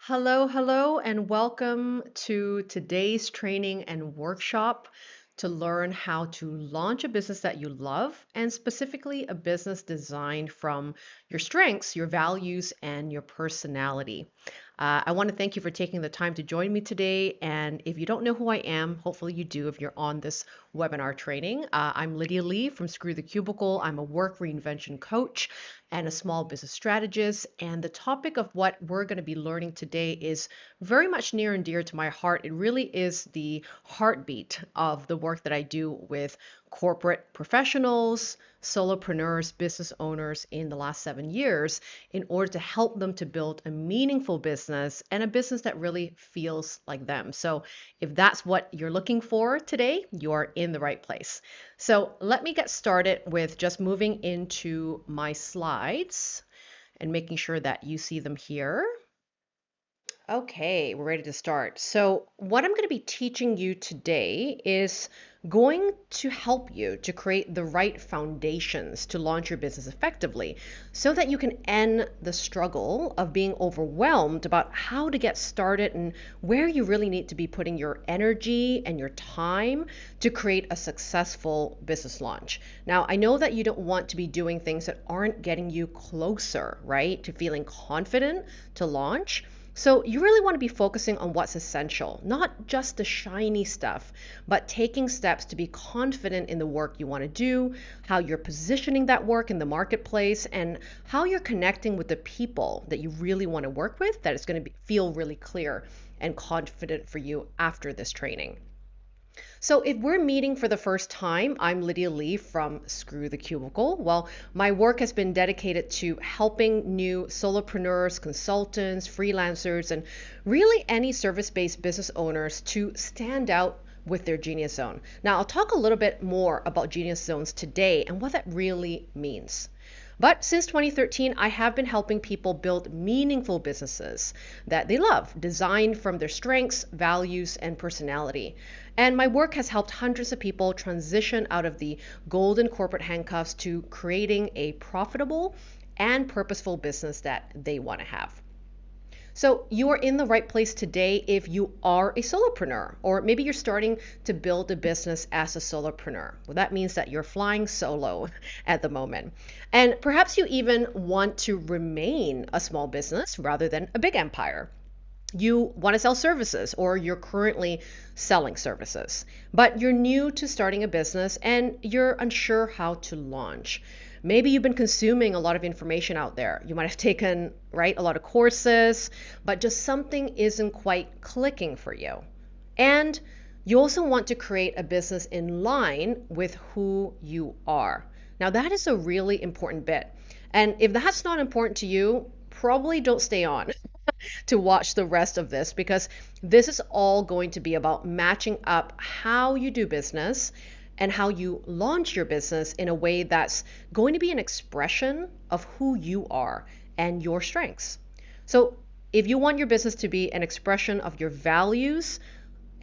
Hello, hello, and welcome to today's training and workshop to learn how to launch a business that you love, and specifically a business designed from your strengths, your values, and your personality. I want to thank you for taking the time to join me today. And if you don't know who I am, hopefully you do if you're on this webinar training. I'm Lydia Lee from Screw the Cubicle. I'm a work reinvention coach and a small business strategist. And the topic of what we're going to be learning today is very much near and dear to my heart. It really is the heartbeat of the work that I do with corporate professionals, solopreneurs, business owners in the last 7 years in order to help them to build a meaningful business and a business that really feels like them. So, if that's what you're looking for today, you are in the right place. So, let me get started with just moving into my slides and making sure that you see them here. Okay, we're ready to start. So, what I'm going to be teaching you today is going to help you to create the right foundations to launch your business effectively so that you can end the struggle of being overwhelmed about how to get started and where you really need to be putting your energy and your time to create a successful business launch. Now, I know that you don't want to be doing things that aren't getting you closer, right, to feeling confident to launch. So you really want to be focusing on what's essential, not just the shiny stuff, but taking steps to be confident in the work you want to do, how you're positioning that work in the marketplace, and how you're connecting with the people that you really want to work with, that it's going to feel really clear and confident for you after this training. So if we're meeting for the first time, I'm Lydia Lee from Screw the Cubicle. Well, my work has been dedicated to helping new solopreneurs, consultants, freelancers, and really any service-based business owners to stand out with their genius zone. Now, I'll talk a little bit more about genius zones today and what that really means. But since 2013, I have been helping people build meaningful businesses that they love, designed from their strengths, values, and personality. And my work has helped hundreds of people transition out of the golden corporate handcuffs to creating a profitable and purposeful business that they want to have. So you are in the right place today if you are a solopreneur, or maybe you're starting to build a business as a solopreneur. Well, that means that you're flying solo at the moment. And perhaps you even want to remain a small business rather than a big empire. You want to sell services, or you're currently selling services, but you're new to starting a business and you're unsure how to launch. Maybe you've been consuming a lot of information out there. You might have taken, right, a lot of courses, but just something isn't quite clicking for you. And you also want to create a business in line with who you are. Now, that is a really important bit. And if that's not important to you, probably don't stay on to watch the rest of this, because this is all going to be about matching up how you do business and how you launch your business in a way that's going to be an expression of who you are and your strengths. So if you want your business to be an expression of your values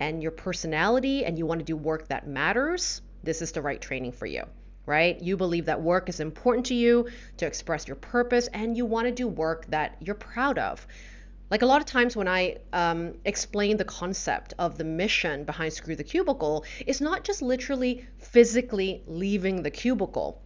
and your personality, and you want to do work that matters, this is the right training for you, right? You believe that work is important to you to express your purpose, and you want to do work that you're proud of. Like a lot of times when I explain the concept of the mission behind Screw the Cubicle, it's not just literally physically leaving the cubicle.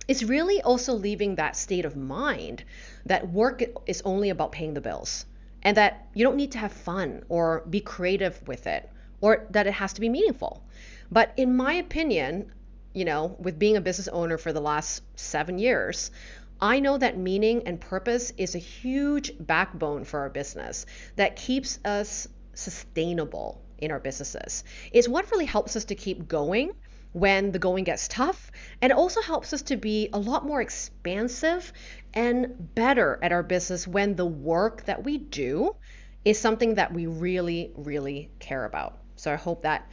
It's really also leaving that state of mind that work is only about paying the bills, and that you don't need to have fun or be creative with it, or that it has to be meaningful. But in my opinion, with being a business owner for the last 7 years, I know that meaning and purpose is a huge backbone for our business that keeps us sustainable in our businesses. It's what really helps us to keep going when the going gets tough, and it also helps us to be a lot more expansive and better at our business when the work that we do is something that we really, really care about. So I hope that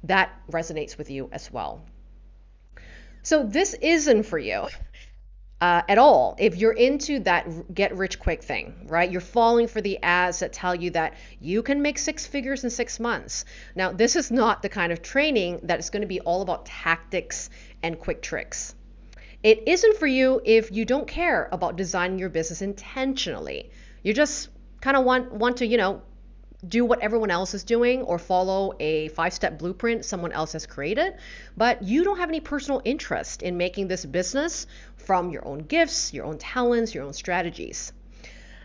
that resonates with you as well. So this isn't for you at all if you're into that get rich quick thing, right? You're falling for the ads that tell you that you can make six figures in 6 months. Now, this is not the kind of training that is going to be all about tactics and quick tricks. It isn't for you if you don't care about designing your business intentionally. You're just kind of want to, do what everyone else is doing or follow a 5-step blueprint someone else has created, but you don't have any personal interest in making this business from your own gifts, your own talents, your own strategies.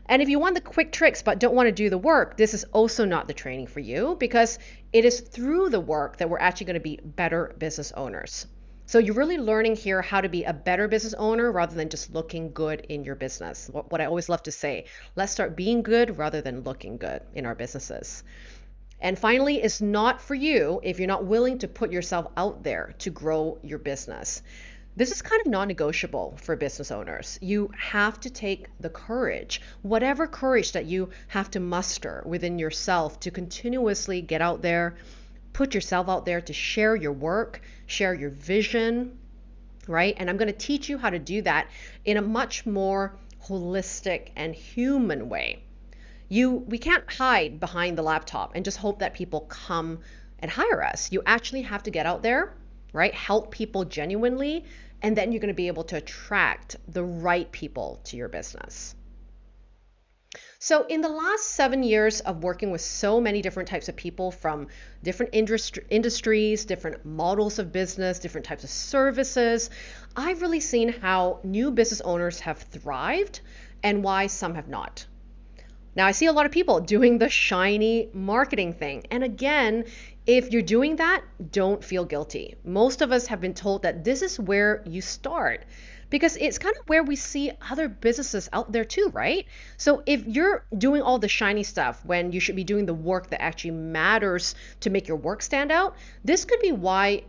And if you want the quick tricks but don't want to do the work, this is also not the training for you, because it is through the work that we're actually going to be better business owners. So you're really learning here how to be a better business owner rather than just looking good in your business. What I always love to say, let's start being good rather than looking good in our businesses. And finally, it's not for you if you're not willing to put yourself out there to grow your business. This is kind of non-negotiable for business owners. You have to take the courage, whatever courage that you have to muster within yourself, to continuously get out there, put yourself out there, to share your work, share your vision, right? And I'm going to teach you how to do that in a much more holistic and human way. We can't hide behind the laptop and just hope that people come and hire us. You actually have to get out there, right? Help people genuinely, and then you're going to be able to attract the right people to your business. So in the last 7 years of working with so many different types of people from different industries, different models of business, different types of services, I've really seen how new business owners have thrived and why some have not. Now, I see a lot of people doing the shiny marketing thing. And again, if you're doing that, don't feel guilty. Most of us have been told that this is where you start, because it's kind of where we see other businesses out there too, right? So if you're doing all the shiny stuff when you should be doing the work that actually matters to make your work stand out, this could be why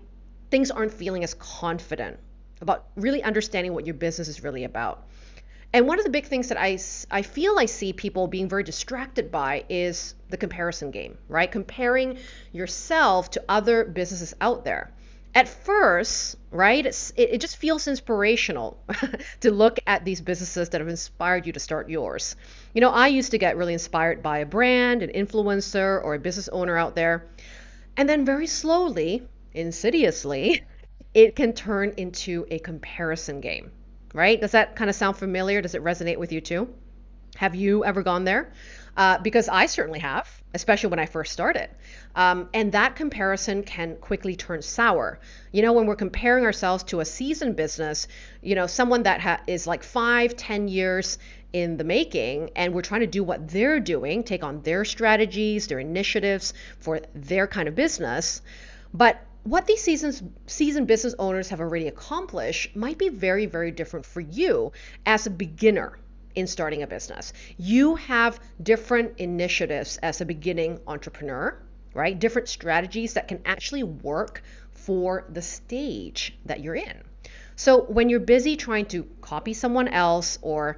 things aren't feeling as confident about really understanding what your business is really about. And one of the big things that I feel I see people being very distracted by is the comparison game, right? Comparing yourself to other businesses out there. At first, right, it just feels inspirational to look at these businesses that have inspired you to start yours. I used to get really inspired by a brand, an influencer, or a business owner out there. And then very slowly, insidiously, it can turn into a comparison game. Right? Does that kind of sound familiar? Does it resonate with you too? Have you ever gone there? Because I certainly have, especially when I first started. And that comparison can quickly turn sour. When we're comparing ourselves to a seasoned business, someone that is like 5-10 years in the making, and we're trying to do what they're doing, take on their strategies, their initiatives for their kind of business. But what these seasoned business owners have already accomplished might be very, very different for you as a beginner in starting a business. You have different initiatives as a beginning entrepreneur, right? Different strategies that can actually work for the stage that you're in. So when you're busy trying to copy someone else, or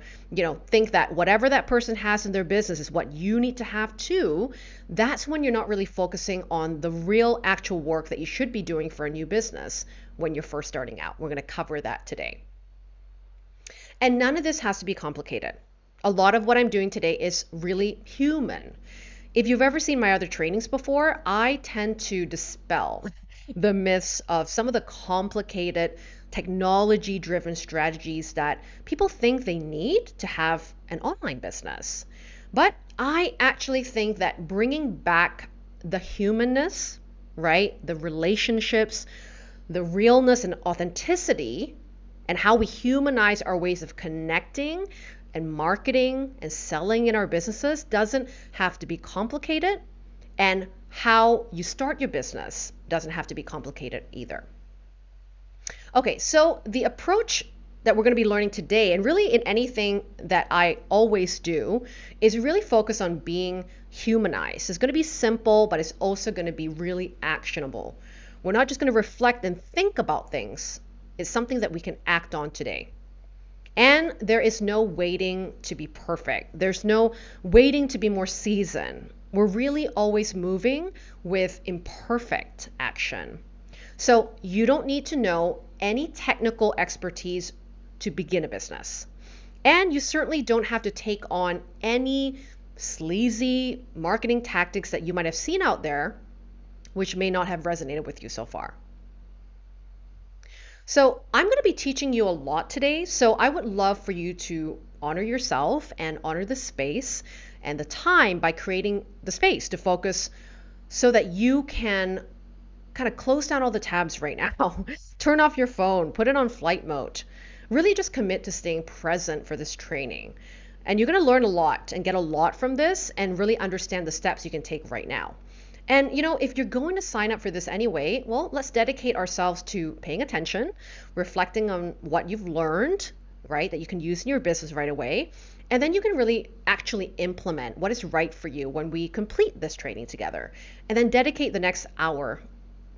think that whatever that person has in their business is what you need to have too, that's when you're not really focusing on the real actual work that you should be doing for a new business when you're first starting out. We're going to cover that today. And none of this has to be complicated. A lot of what I'm doing today is really human. If you've ever seen my other trainings before, I tend to dispel the myths of some of the complicated technology-driven strategies that people think they need to have an online business. But I actually think that bringing back the humanness, right, the relationships, the realness and authenticity, and how we humanize our ways of connecting and marketing and selling in our businesses doesn't have to be complicated, and how you start your business doesn't have to be complicated either. Okay, so the approach that we're going to be learning today, and really in anything that I always do, is really focus on being humanized. It's going to be simple, but it's also going to be really actionable. We're not just going to reflect and think about things. It's something that we can act on today. And there is no waiting to be perfect. There's no waiting to be more seasoned. We're really always moving with imperfect action. So you don't need to know any technical expertise to begin a business. And you certainly don't have to take on any sleazy marketing tactics that you might have seen out there, which may not have resonated with you so far. So I'm going to be teaching you a lot today, so I would love for you to honor yourself and honor the space and the time by creating the space to focus so that you can kind of close down all the tabs right now. Turn off your phone, put it on flight mode. Really just commit to staying present for this training. And you're going to learn a lot and get a lot from this and really understand the steps you can take right now. And if you're going to sign up for this anyway, well, let's dedicate ourselves to paying attention, reflecting on what you've learned, right, that you can use in your business right away. And then you can really actually implement what is right for you when we complete this training together. And then dedicate the next hour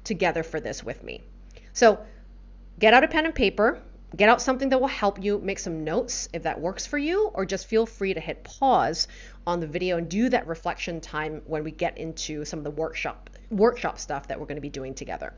together for this with me. So get out a pen and paper, get out something that will help you, make some notes if that works for you, or just feel free to hit pause on the video and do that reflection time when we get into some of the workshop stuff that we're going to be doing together.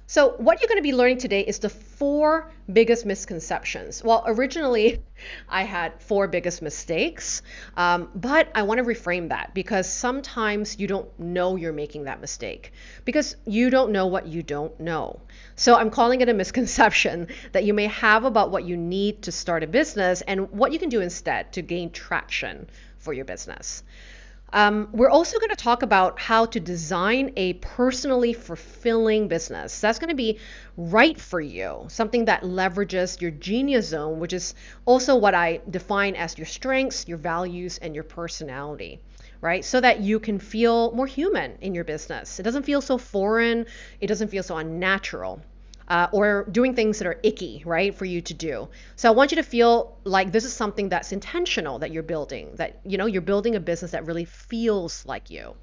So what you're going to be learning today is the 4 biggest misconceptions. Well, originally I had 4 biggest mistakes, but I want to reframe that because sometimes you don't know you're making that mistake because you don't know what you don't know. So I'm calling it a misconception that you may have about what you need to start a business and what you can do instead to gain traction for your business. We're also going to talk about how to design a personally fulfilling business. That's going to be right for you, something that leverages your genius zone, which is also what I define as your strengths, your values, and your personality, right? So that you can feel more human in your business. It doesn't feel so foreign. It doesn't feel so unnatural. Or doing things that are icky, right, for you to do. So I want you to feel like this is something that's intentional that you're building, that you're building a business that really feels like you.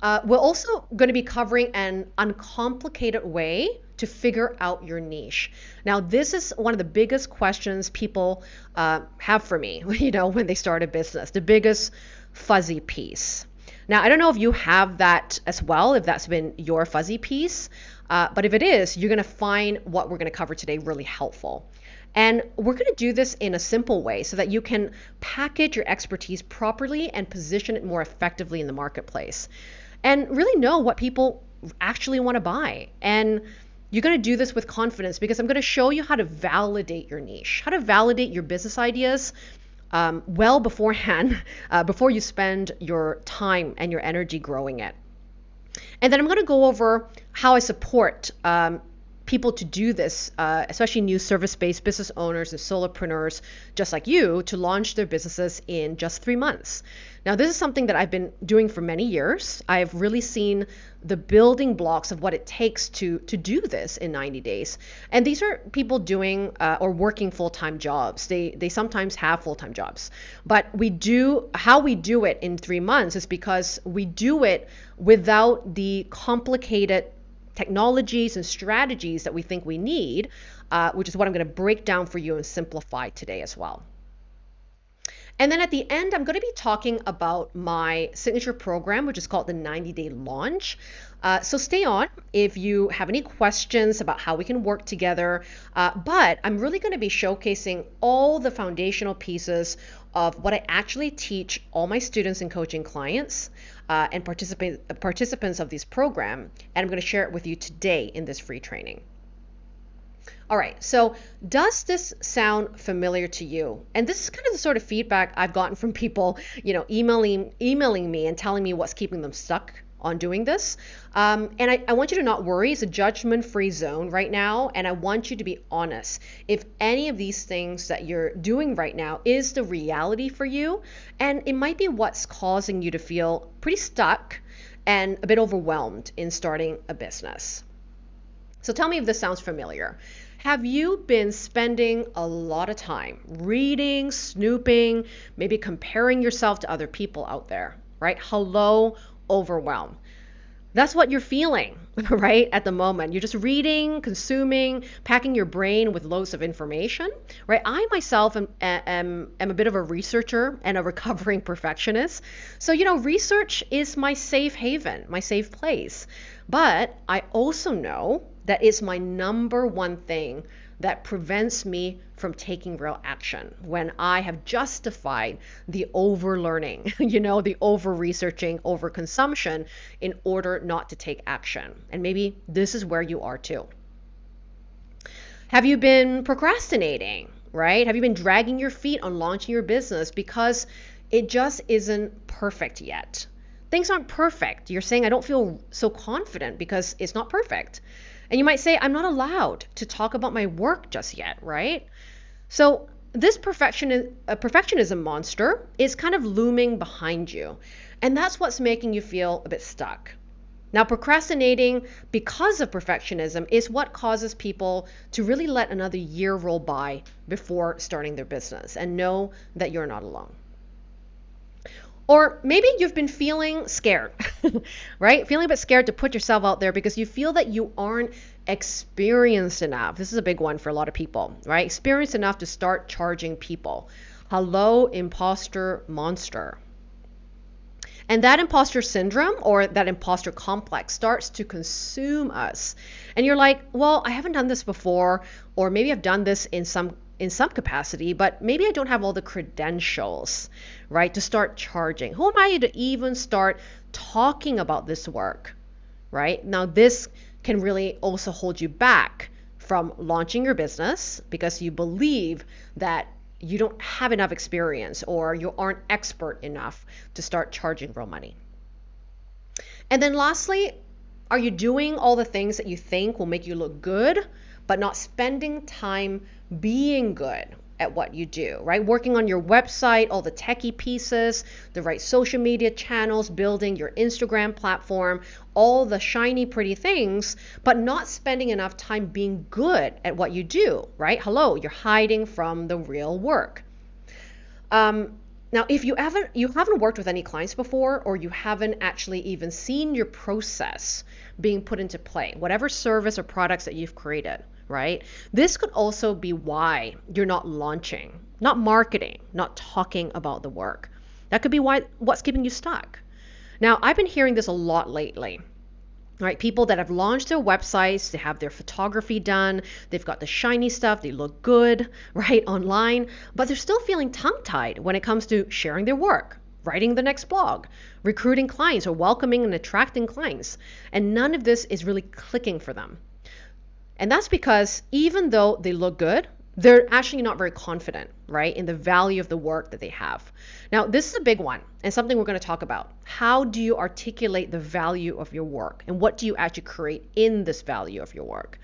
We're also going to be covering an uncomplicated way to figure out your niche. Now, this is one of the biggest questions people have for me, when they start a business, the biggest fuzzy piece. Now, I don't know if you have that as well, if that's been your fuzzy piece, but if it is, you're going to find what we're going to cover today really helpful. And we're going to do this in a simple way so that you can package your expertise properly and position it more effectively in the marketplace and really know what people actually want to buy. And you're going to do this with confidence because I'm going to show you how to validate your niche, how to validate your business ideas well beforehand, before you spend your time and your energy growing it. And then I'm going to go over how I support people to do this, especially new service-based business owners and solopreneurs just like you, to launch their businesses in just 3 months. Now, this is something that I've been doing for many years. I've really seen the building blocks of what it takes to do this in 90 days. And these are people doing or working full-time jobs. They sometimes have full-time jobs. But how we do it in 3 months is because we do it without the complicated technologies and strategies that we think we need, which is what I'm going to break down for you and simplify today as well. And then at the end, I'm going to be talking about my signature program, which is called the 90-Day Launch. So stay on if you have any questions about how we can work together. But I'm really going to be showcasing all the foundational pieces of what I actually teach all my students and coaching clients and participants of this program. And I'm going to share it with you today in this free training. All right, so does this sound familiar to you? And this is kind of the sort of feedback I've gotten from people, emailing me and telling me what's keeping them stuck on doing this. And I want you to not worry. It's a judgment-free zone right now, and I want you to be honest. If any of these things that you're doing right now is the reality for you, and it might be what's causing you to feel pretty stuck and a bit overwhelmed in starting a business. So tell me if this sounds familiar. Have you been spending a lot of time reading, snooping, maybe comparing yourself to other people out there, right? Hello, overwhelm. That's what you're feeling, right, at the moment. You're just reading, consuming, packing your brain with loads of information, right? I myself am a bit of a researcher and a recovering perfectionist. So, research is my safe haven, my safe place. But I also know that it's my number one thing that prevents me from taking real action when I have justified the over-learning, the over-researching, over-consumption in order not to take action. And maybe this is where you are too. Have you been procrastinating? right? Have you been dragging your feet on launching your business because it just isn't perfect yet? Things aren't perfect. You're saying, I don't feel so confident because it's not perfect. And you might say, I'm not allowed to talk about my work just yet, right? So this perfectionism monster is kind of looming behind you. And that's what's making you feel a bit stuck. Now, procrastinating because of perfectionism is what causes people to really let another year roll by before starting their business, and know that you're not alone. Or maybe you've been feeling scared, right? Feeling a bit scared to put yourself out there because you feel that you aren't experienced enough. This is a big one for a lot of people, right? Experienced enough to start charging people. Hello, imposter monster. And that imposter syndrome, or that imposter complex, starts to consume us. And you're like, well, I haven't done this before, or maybe I've done this in some capacity, but maybe I don't have all the credentials, right, to start charging. Who am I to even start talking about this work, right? Now, this can really also hold you back from launching your business because you believe that you don't have enough experience or you aren't expert enough to start charging real money. And then lastly, are you doing all the things that you think will make you look good, but not spending time being good at what you do, right? Working on your website, all the techie pieces, the right social media channels, building your Instagram platform, all the shiny, pretty things, but not spending enough time being good at what you do, right? Hello, you're hiding from the real work. Now, if you haven't worked with any clients before, or you haven't actually even seen your process being put into play, whatever service or products that you've created, right? This could also be why you're not launching, not marketing, not talking about the work. That could be what's keeping you stuck. Now, I've been hearing this a lot lately. Right, people that have launched their websites, they have their photography done, they've got the shiny stuff, they look good, right, online, but they're still feeling tongue-tied when it comes to sharing their work, writing the next blog, recruiting clients, or welcoming and attracting clients. And none of this is really clicking for them. And that's because even though they look good, they're actually not very confident, right, in the value of the work that they have. Now, this is a big one and something we're going to talk about. How do you articulate the value of your work, and what do you actually create in this value of your work?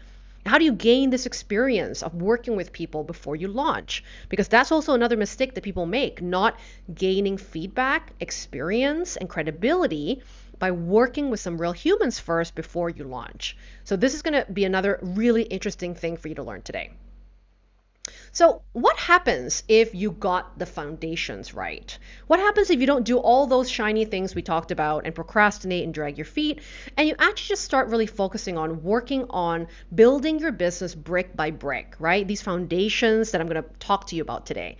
How do you gain this experience of working with people before you launch? Because that's also another mistake that people make, not gaining feedback, experience, and credibility by working with some real humans first before you launch. So this is going to be another really interesting thing for you to learn today. So what happens if you got the foundations right? What happens if you don't do all those shiny things we talked about and procrastinate and drag your feet, and you actually just start really focusing on working on building your business brick by brick, right? These foundations that I'm going to talk to you about today.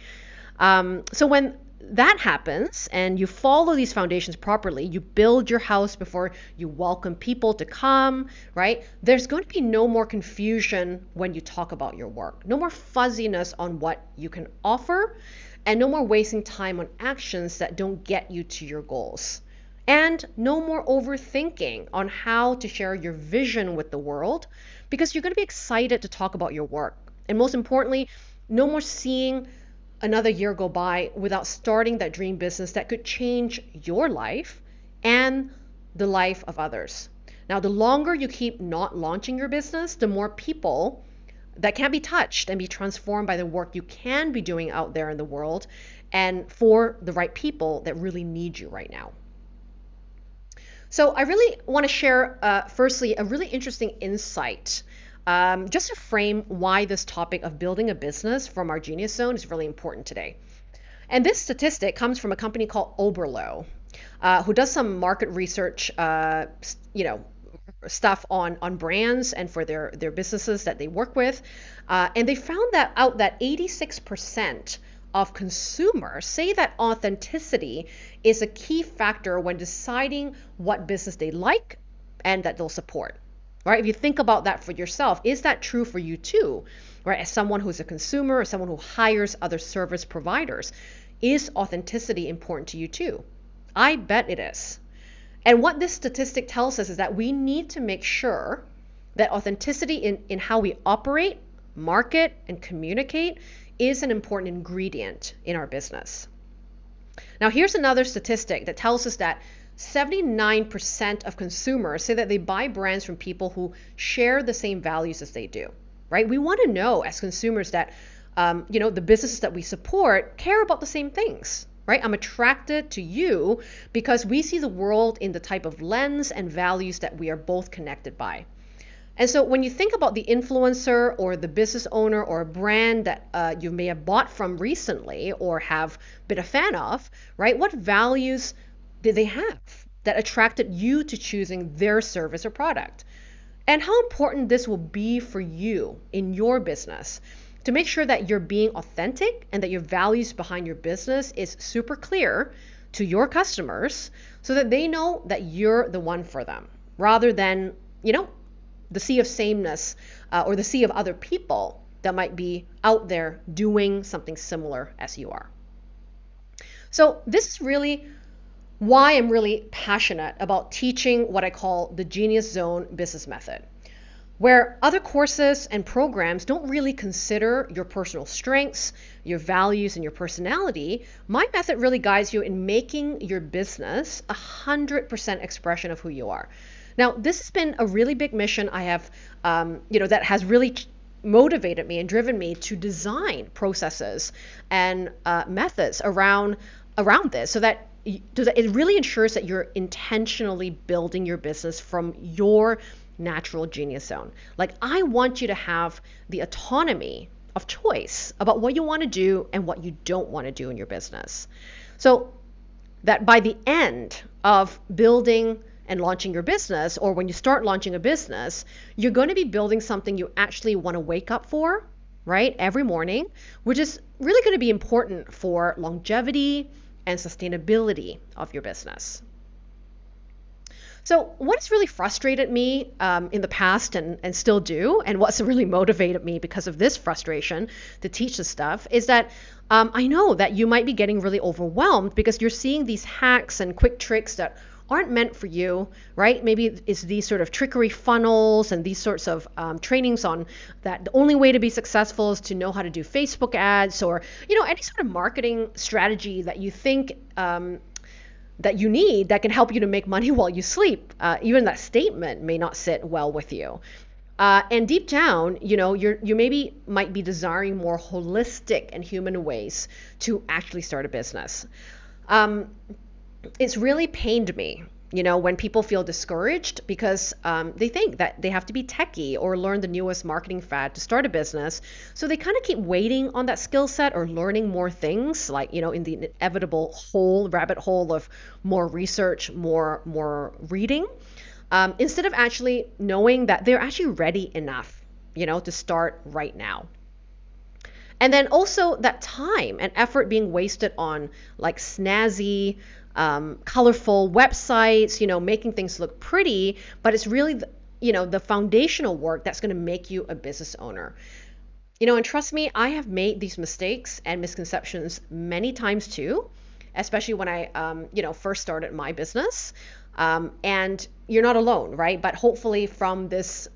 So when that happens and you follow these foundations properly, you build your house before you welcome people to come, right? There's going to be no more confusion when you talk about your work, no more fuzziness on what you can offer, and no more wasting time on actions that don't get you to your goals. And no more overthinking on how to share your vision with the world, because you're going to be excited to talk about your work. And most importantly, no more seeing another year go by without starting that dream business that could change your life and the life of others. Now, the longer you keep not launching your business, the more people that can be touched and be transformed by the work you can be doing out there in the world, and for the right people that really need you right now. So I really want to share, firstly, a really interesting insight just to frame why this topic of building a business from our genius zone is really important today. And this statistic comes from a company called Oberlo, who does some market research, stuff on brands and for their businesses that they work with. And they found that 86% of consumers say that authenticity is a key factor when deciding what business they like and that they'll support. Right? If you think about that for yourself, is that true for you too? Right? As someone who's a consumer, as someone who hires other service providers, is authenticity important to you too? I bet it is. And what this statistic tells us is that we need to make sure that authenticity in how we operate, market, and communicate is an important ingredient in our business. Now, here's another statistic that tells us that 79% of consumers say that they buy brands from people who share the same values as they do, right? We want to know as consumers that, the businesses that we support care about the same things, right? I'm attracted to you because we see the world in the type of lens and values that we are both connected by. And so when you think about the influencer or the business owner or a brand that you may have bought from recently or have been a fan of, right? What values did they have that attracted you to choosing their service or product? And how important this will be for you in your business to make sure that you're being authentic and that your values behind your business is super clear to your customers so that they know that you're the one for them rather than, the sea of sameness or the sea of other people that might be out there doing something similar as you are. So this is really why I'm really passionate about teaching what I call the Genius Zone business method, where other courses and programs don't really consider your personal strengths, your values, and your personality. My method really guides you in making your business 100% expression of who you are. Now, this has been a really big mission I have, that has really motivated me and driven me to design processes and methods around this so that it really ensures that you're intentionally building your business from your natural genius zone. Like, I want you to have the autonomy of choice about what you want to do and what you don't want to do in your business. So that by the end of building and launching your business, or when you start launching a business, you're going to be building something you actually want to wake up for, right? Every morning, which is really going to be important for longevity and sustainability of your business. So what's really frustrated me in the past and still do, and what's really motivated me because of this frustration to teach this stuff is that I know that you might be getting really overwhelmed because you're seeing these hacks and quick tricks that aren't meant for you, right? Maybe it's these sort of trickery funnels and these sorts of trainings on that the only way to be successful is to know how to do Facebook ads or, any sort of marketing strategy that you think that you need that can help you to make money while you sleep. Even that statement may not sit well with you. And deep down, you maybe might be desiring more holistic and human ways to actually start a business. It's really pained me, when people feel discouraged because they think that they have to be techie or learn the newest marketing fad to start a business. So they kind of keep waiting on that skill set or learning more things, like, in the inevitable rabbit hole of more research, more reading, instead of actually knowing that they're actually ready enough, to start right now. And then also that time and effort being wasted on like snazzy, colorful websites, making things look pretty, but it's really, the foundational work that's going to make you a business owner. And trust me, I have made these mistakes and misconceptions many times too, especially when I, first started my business. And you're not alone, right? But hopefully from this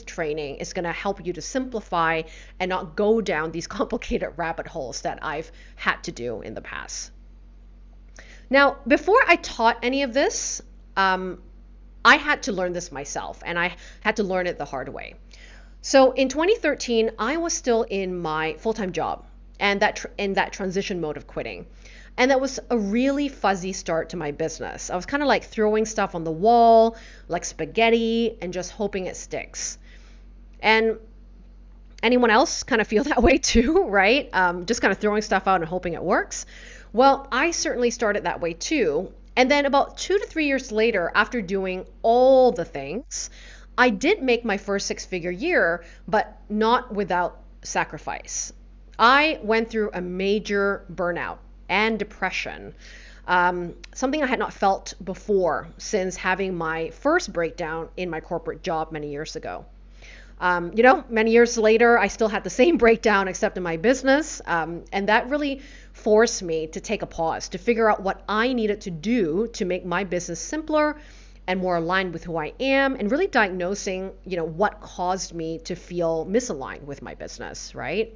training is going to help you to simplify and not go down these complicated rabbit holes that I've had to do in the past. Now, before I taught any of this, I had to learn this myself, and I had to learn it the hard way. So in 2013, I was still in my full-time job and in that transition mode of quitting. And that was a really fuzzy start to my business. I was kind of like throwing stuff on the wall, like spaghetti, and just hoping it sticks. And anyone else kind of feel that way too, right? Just kind of throwing stuff out and hoping it works. Well, I certainly started that way too. And then about 2 to 3 years later, after doing all the things, I did make my first 6-figure year, but not without sacrifice. I went through a major burnout and depression, something I had not felt before since having my first breakdown in my corporate job many years ago. Many years later, I still had the same breakdown except in my business. And that really forced me to take a pause, to figure out what I needed to do to make my business simpler and more aligned with who I am, and really diagnosing, what caused me to feel misaligned with my business, right?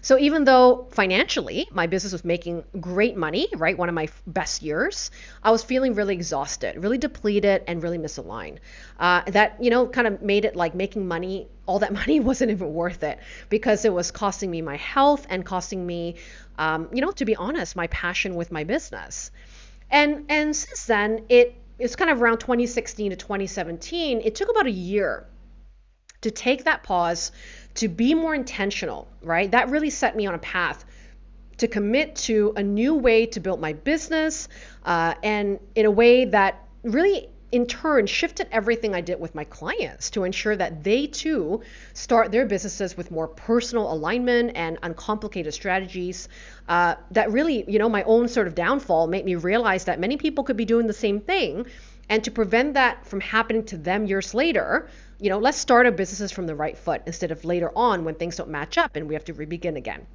So even though financially my business was making great money, right, one of my best years, I was feeling really exhausted, really depleted, and really misaligned. That, kind of made it like making money, all that money wasn't even worth it because it was costing me my health and costing me, to be honest, my passion with my business. And since then, it's kind of around 2016 to 2017. It took about a year to take that pause, to be more intentional, right? That really set me on a path to commit to a new way to build my business, and in a way that really in turn shifted everything I did with my clients to ensure that they too start their businesses with more personal alignment and uncomplicated strategies. That really, my own sort of downfall made me realize that many people could be doing the same thing. And to prevent that from happening to them years later, let's start our businesses from the right foot instead of later on when things don't match up and we have to re-begin again.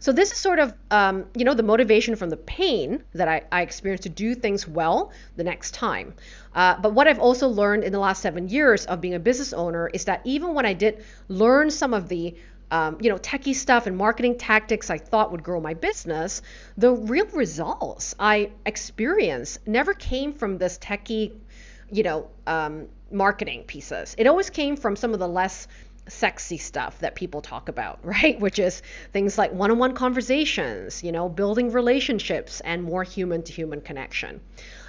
So this is sort of, the motivation from the pain that I experienced to do things well the next time. But what I've also learned in the last 7 years of being a business owner is that even when I did learn some of the techie stuff and marketing tactics I thought would grow my business, the real results I experienced never came from this techie, marketing pieces. It always came from some of the less sexy stuff that people talk about, right? Which is things like one-on-one conversations, building relationships and more human to human connection.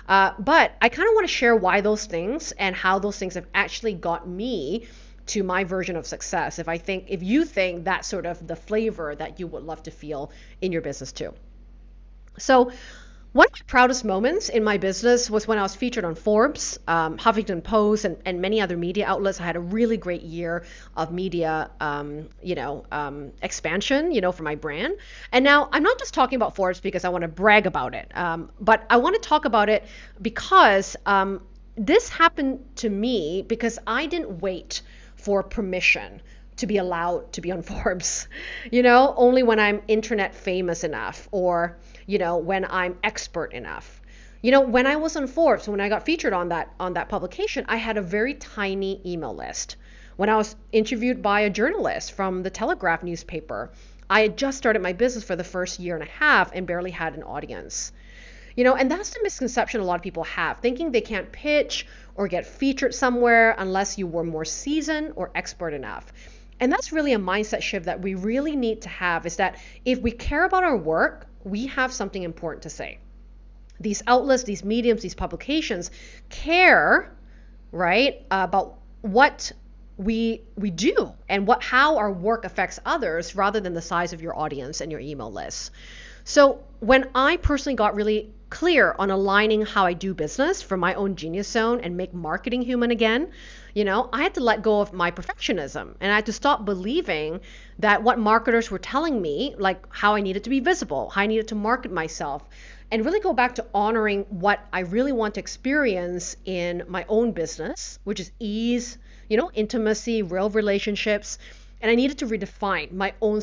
But I kind of want to share why those things and how those things have actually got me to my version of success. If you think that's sort of the flavor that you would love to feel in your business too. So one of my proudest moments in my business was when I was featured on Forbes, Huffington Post, and many other media outlets. I had a really great year of media, expansion, for my brand. And now I'm not just talking about Forbes because I want to brag about it, but I want to talk about it because this happened to me because I didn't wait for permission to be allowed to be on Forbes, only when I'm internet famous enough or, when I'm expert enough. When I was on Forbes, when I got featured on that publication, I had a very tiny email list. When I was interviewed by a journalist from the Telegraph newspaper, I had just started my business for the first year and a half and barely had an audience. And that's the misconception a lot of people have, thinking they can't pitch or get featured somewhere unless you were more seasoned or expert enough. And that's really a mindset shift that we really need to have, is that if we care about our work, we have something important to say. These outlets, these mediums, these publications care, right, about what we do and how our work affects others rather than the size of your audience and your email list. So when I personally got really clear on aligning how I do business from my own genius zone and make marketing human again, I had to let go of my perfectionism and I had to stop believing that what marketers were telling me, like how I needed to be visible, how I needed to market myself, and really go back to honoring what I really want to experience in my own business, which is ease, intimacy, real relationships. And I needed to redefine my own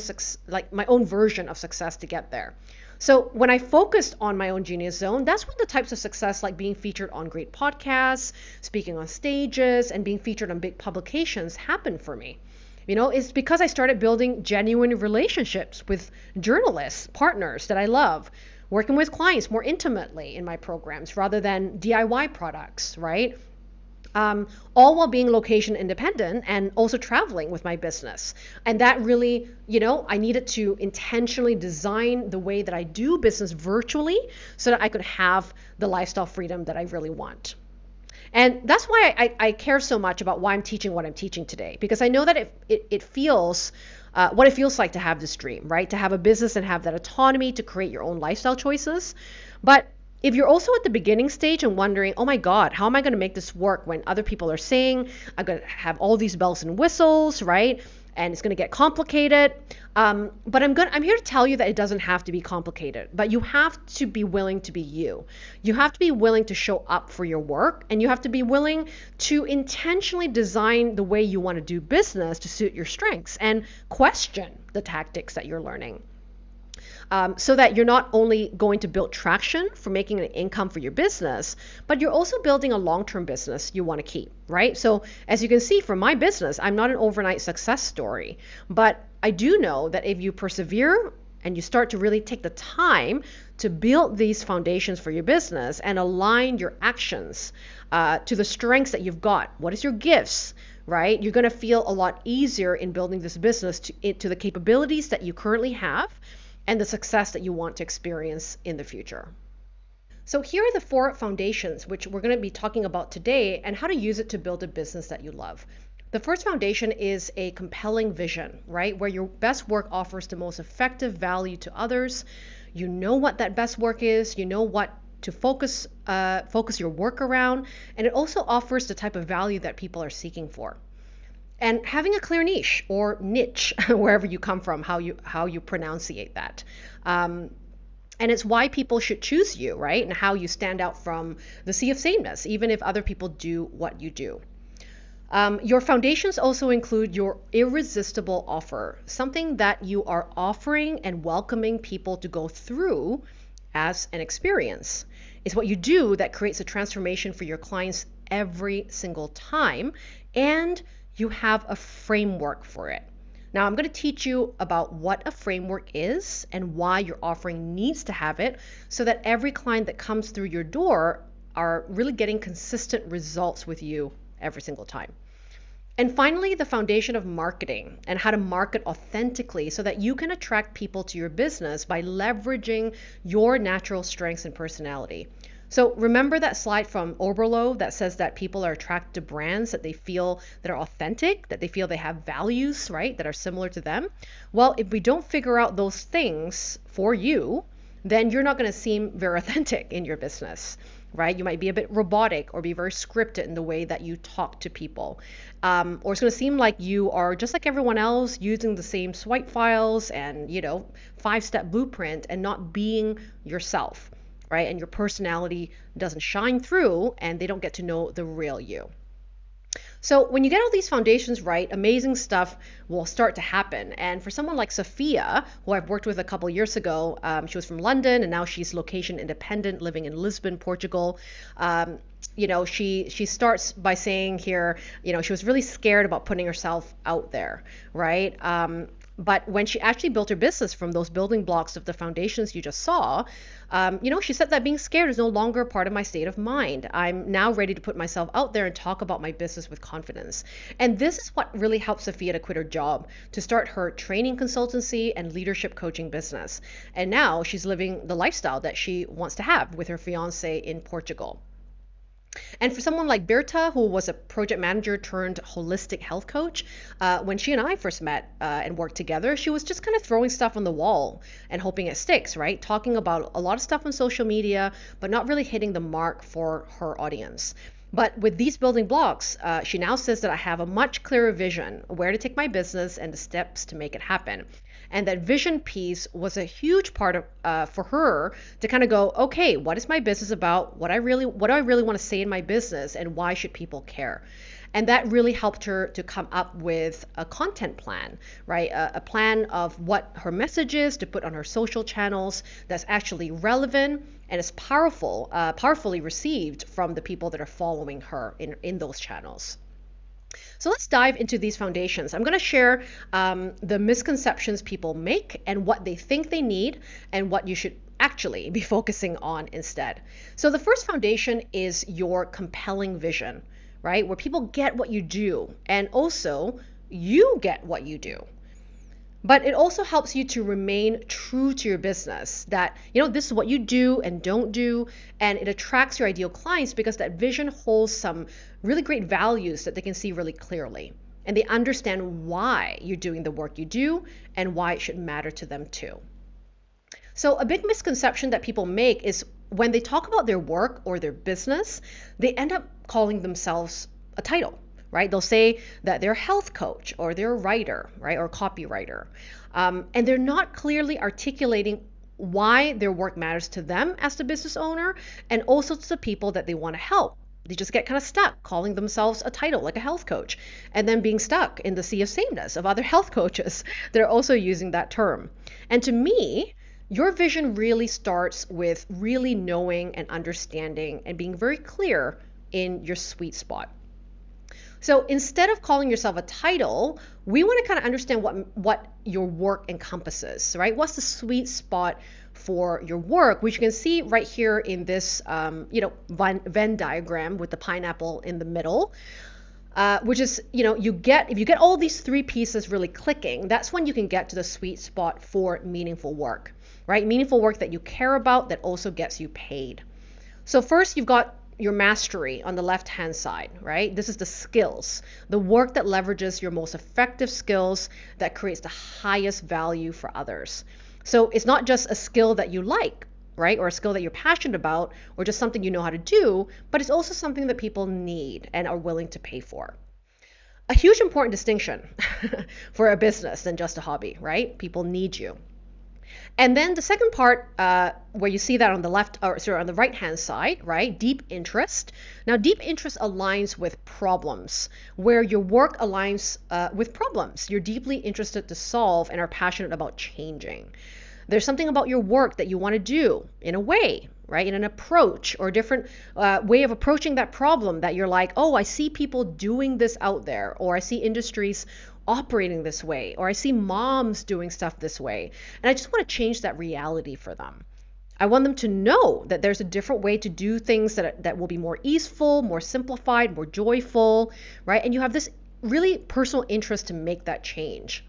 my own version of success to get there. So when I focused on my own genius zone, that's when the types of success like being featured on great podcasts, speaking on stages, and being featured on big publications happened for me. It's because I started building genuine relationships with journalists, partners that I love, working with clients more intimately in my programs rather than DIY products, right? All while being location independent and also traveling with my business. And that really, I needed to intentionally design the way that I do business virtually so that I could have the lifestyle freedom that I really want. And that's why I care so much about why I'm teaching what I'm teaching today, because I know that it feels what it feels like to have this dream, right? To have a business and have that autonomy to create your own lifestyle choices. But if you're also at the beginning stage and wondering, oh my God, how am I going to make this work when other people are saying I'm going to have all these bells and whistles, right? And it's going to get complicated. But I'm here to tell you that it doesn't have to be complicated, but you have to be willing to be you. You have to be willing to show up for your work, and you have to be willing to intentionally design the way you want to do business to suit your strengths and question the tactics that you're learning. So that you're not only going to build traction for making an income for your business, but you're also building a long-term business you want to keep, right? So as you can see from my business, I'm not an overnight success story, but I do know that if you persevere and you start to really take the time to build these foundations for your business and align your actions to the strengths that you've got, what is your gifts, right? You're going to feel a lot easier in building this business to the capabilities that you currently have and the success that you want to experience in the future. So here are the 4 foundations which we're going to be talking about today and how to use it to build a business that you love. The first foundation is a compelling vision, right? Where your best work offers the most effective value to others. You know what that best work is, you know what to focus your work around, and it also offers the type of value that people are seeking for. And having a clear niche, wherever you come from, how you pronunciate that. And it's why people should choose you, right? And how you stand out from the sea of sameness, even if other people do what you do. Your foundations also include your irresistible offer, something that you are offering and welcoming people to go through as an experience. It's what you do that creates a transformation for your clients every single time, and you have a framework for it. Now, I'm going to teach you about what a framework is and why your offering needs to have it so that every client that comes through your door are really getting consistent results with you every single time. And finally, the foundation of marketing and how to market authentically so that you can attract people to your business by leveraging your natural strengths and personality. So remember that slide from Oberlo that says that people are attracted to brands that they feel that are authentic, that they feel they have values, right, that are similar to them. Well, if we don't figure out those things for you, then you're not going to seem very authentic in your business, right? You might be a bit robotic or be very scripted in the way that you talk to people. Or it's going to seem like you are just like everyone else using the same swipe files and, 5-step blueprint and not being yourself, right? And your personality doesn't shine through and they don't get to know the real you. So when you get all these foundations right, amazing stuff will start to happen. And for someone like Sophia, who I've worked with a couple years ago, she was from London and now she's location independent, living in Lisbon, Portugal. She starts by saying here, she was really scared about putting herself out there, right? But when she actually built her business from those building blocks of the foundations you just saw, she said that being scared is no longer part of my state of mind. I'm now ready to put myself out there and talk about my business with confidence. And this is what really helped Sophia to quit her job, to start her training consultancy and leadership coaching business. And now she's living the lifestyle that she wants to have with her fiance in Portugal. And for someone like Berta, who was a project manager turned holistic health coach, when she and I first met and worked together, she was just kind of throwing stuff on the wall and hoping it sticks, right? Talking about a lot of stuff on social media, but not really hitting the mark for her audience. But with these building blocks, she now says that I have a much clearer vision where to take my business and the steps to make it happen. And that vision piece was a huge part of for her to kind of go, okay, what is my business about? What do I really want to say in my business, and why should people care? And that really helped her to come up with a content plan, right? A plan of what her message is to put on her social channels that's actually relevant and is powerfully received from the people that are following her in those channels. So let's dive into these foundations. I'm going to share the misconceptions people make and what they think they need and what you should actually be focusing on instead. So the first foundation is your compelling vision, right? Where people get what you do and also you get what you do. But it also helps you to remain true to your business, that, this is what you do and don't do, and it attracts your ideal clients because that vision holds some really great values that they can see really clearly. And they understand why you're doing the work you do and why it should matter to them too. So a big misconception that people make is when they talk about their work or their business, they end up calling themselves a title. Right? They'll say that they're a health coach or they're a writer, right? Or copywriter. And they're not clearly articulating why their work matters to them as the business owner and also to the people that they want to help. They just get kind of stuck calling themselves a title like a health coach and then being stuck in the sea of sameness of other health coaches that are also using that term. And to me, your vision really starts with really knowing and understanding and being very clear in your sweet spot. So instead of calling yourself a title, we want to kind of understand what your work encompasses, right? What's the sweet spot for your work, which you can see right here in this, Venn diagram with the pineapple in the middle. Which is, if you get all these three pieces really clicking, that's when you can get to the sweet spot for meaningful work, right? Meaningful work that you care about that also gets you paid. So first you've got your mastery on the left-hand side, right? This is the skills, the work that leverages your most effective skills that creates the highest value for others. So it's not just a skill that you like, right? Or a skill that you're passionate about, or just something you know how to do, but it's also something that people need and are willing to pay for. A huge important distinction for a business than just a hobby, right? People need you. And then the second part, where you see that on the left, or sorry, on the right-hand side, right? Deep interest. Now, deep interest aligns with problems, where your work aligns with problems you're deeply interested to solve and are passionate about changing. There's something about your work that you want to do in a way, right? In an approach or a different way of approaching that problem that you're like, oh, I see people doing this out there, or I see industries operating this way, or I see moms doing stuff this way. And I just want to change that reality for them. I want them to know that there's a different way to do things that will be more easeful, more simplified, more joyful, right? And you have this really personal interest to make that change.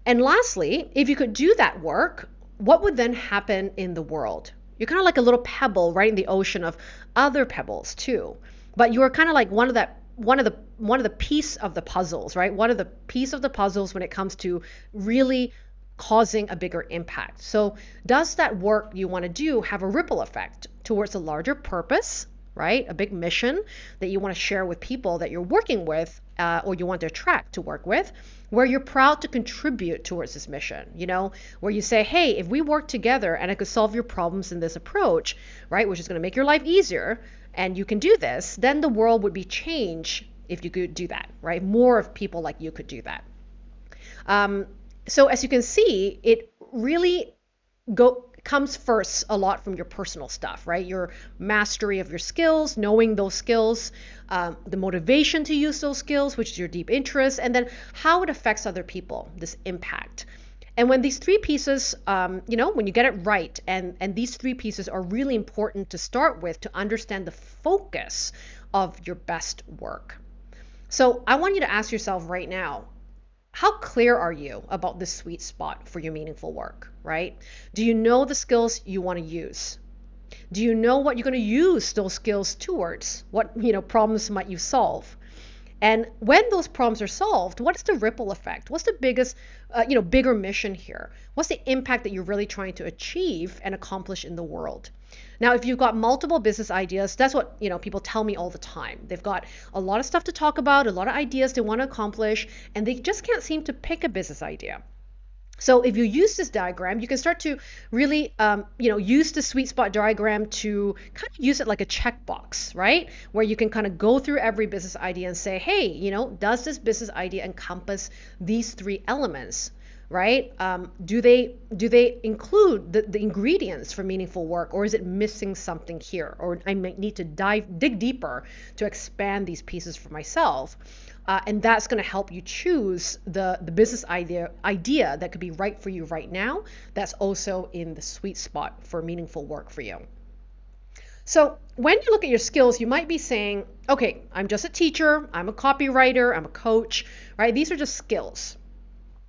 And lastly, if you could do that work, what would then happen in the world? You're kind of like a little pebble right in the ocean of other pebbles too. But you're kind of like one of the piece of the puzzles, right? One of the piece of the puzzles when it comes to really causing a bigger impact. So does that work you want to do have a ripple effect towards a larger purpose, right? A big mission that you want to share with people that you're working with, or you want to attract to work with, where you're proud to contribute towards this mission, where you say, hey, if we work together and I could solve your problems in this approach, right, which is going to make your life easier, and you can do this, then the world would be changed if you could do that, right? More of people like you could do that. So as you can see, it really comes first a lot from your personal stuff, right? Your mastery of your skills, knowing those skills, the motivation to use those skills, which is your deep interest, and then how it affects other people, this impact. And when these three pieces, when you get it right, and these three pieces are really important to start with to understand the focus of your best work. So I want you to ask yourself right now, how clear are you about this sweet spot for your meaningful work, right? Do you know the skills you want to use? Do you know what you're going to use those skills towards? What, problems might you solve? And when those problems are solved, what is the ripple effect? What's the biggest, bigger mission here? What's the impact that you're really trying to achieve and accomplish in the world? Now, if you've got multiple business ideas, that's what, people tell me all the time. They've got a lot of stuff to talk about, a lot of ideas they want to accomplish, and they just can't seem to pick a business idea. So if you use this diagram, you can start to really, use the sweet spot diagram to kind of use it like a checkbox, right? Where you can kind of go through every business idea and say, hey, does this business idea encompass these three elements? Right? Do they include the ingredients for meaningful work, or is it missing something here? Or I might need to dig deeper to expand these pieces for myself. And that's going to help you choose the business idea that could be right for you right now. That's also in the sweet spot for meaningful work for you. So when you look at your skills, you might be saying, okay, I'm just a teacher, I'm a copywriter, I'm a coach, right? These are just skills.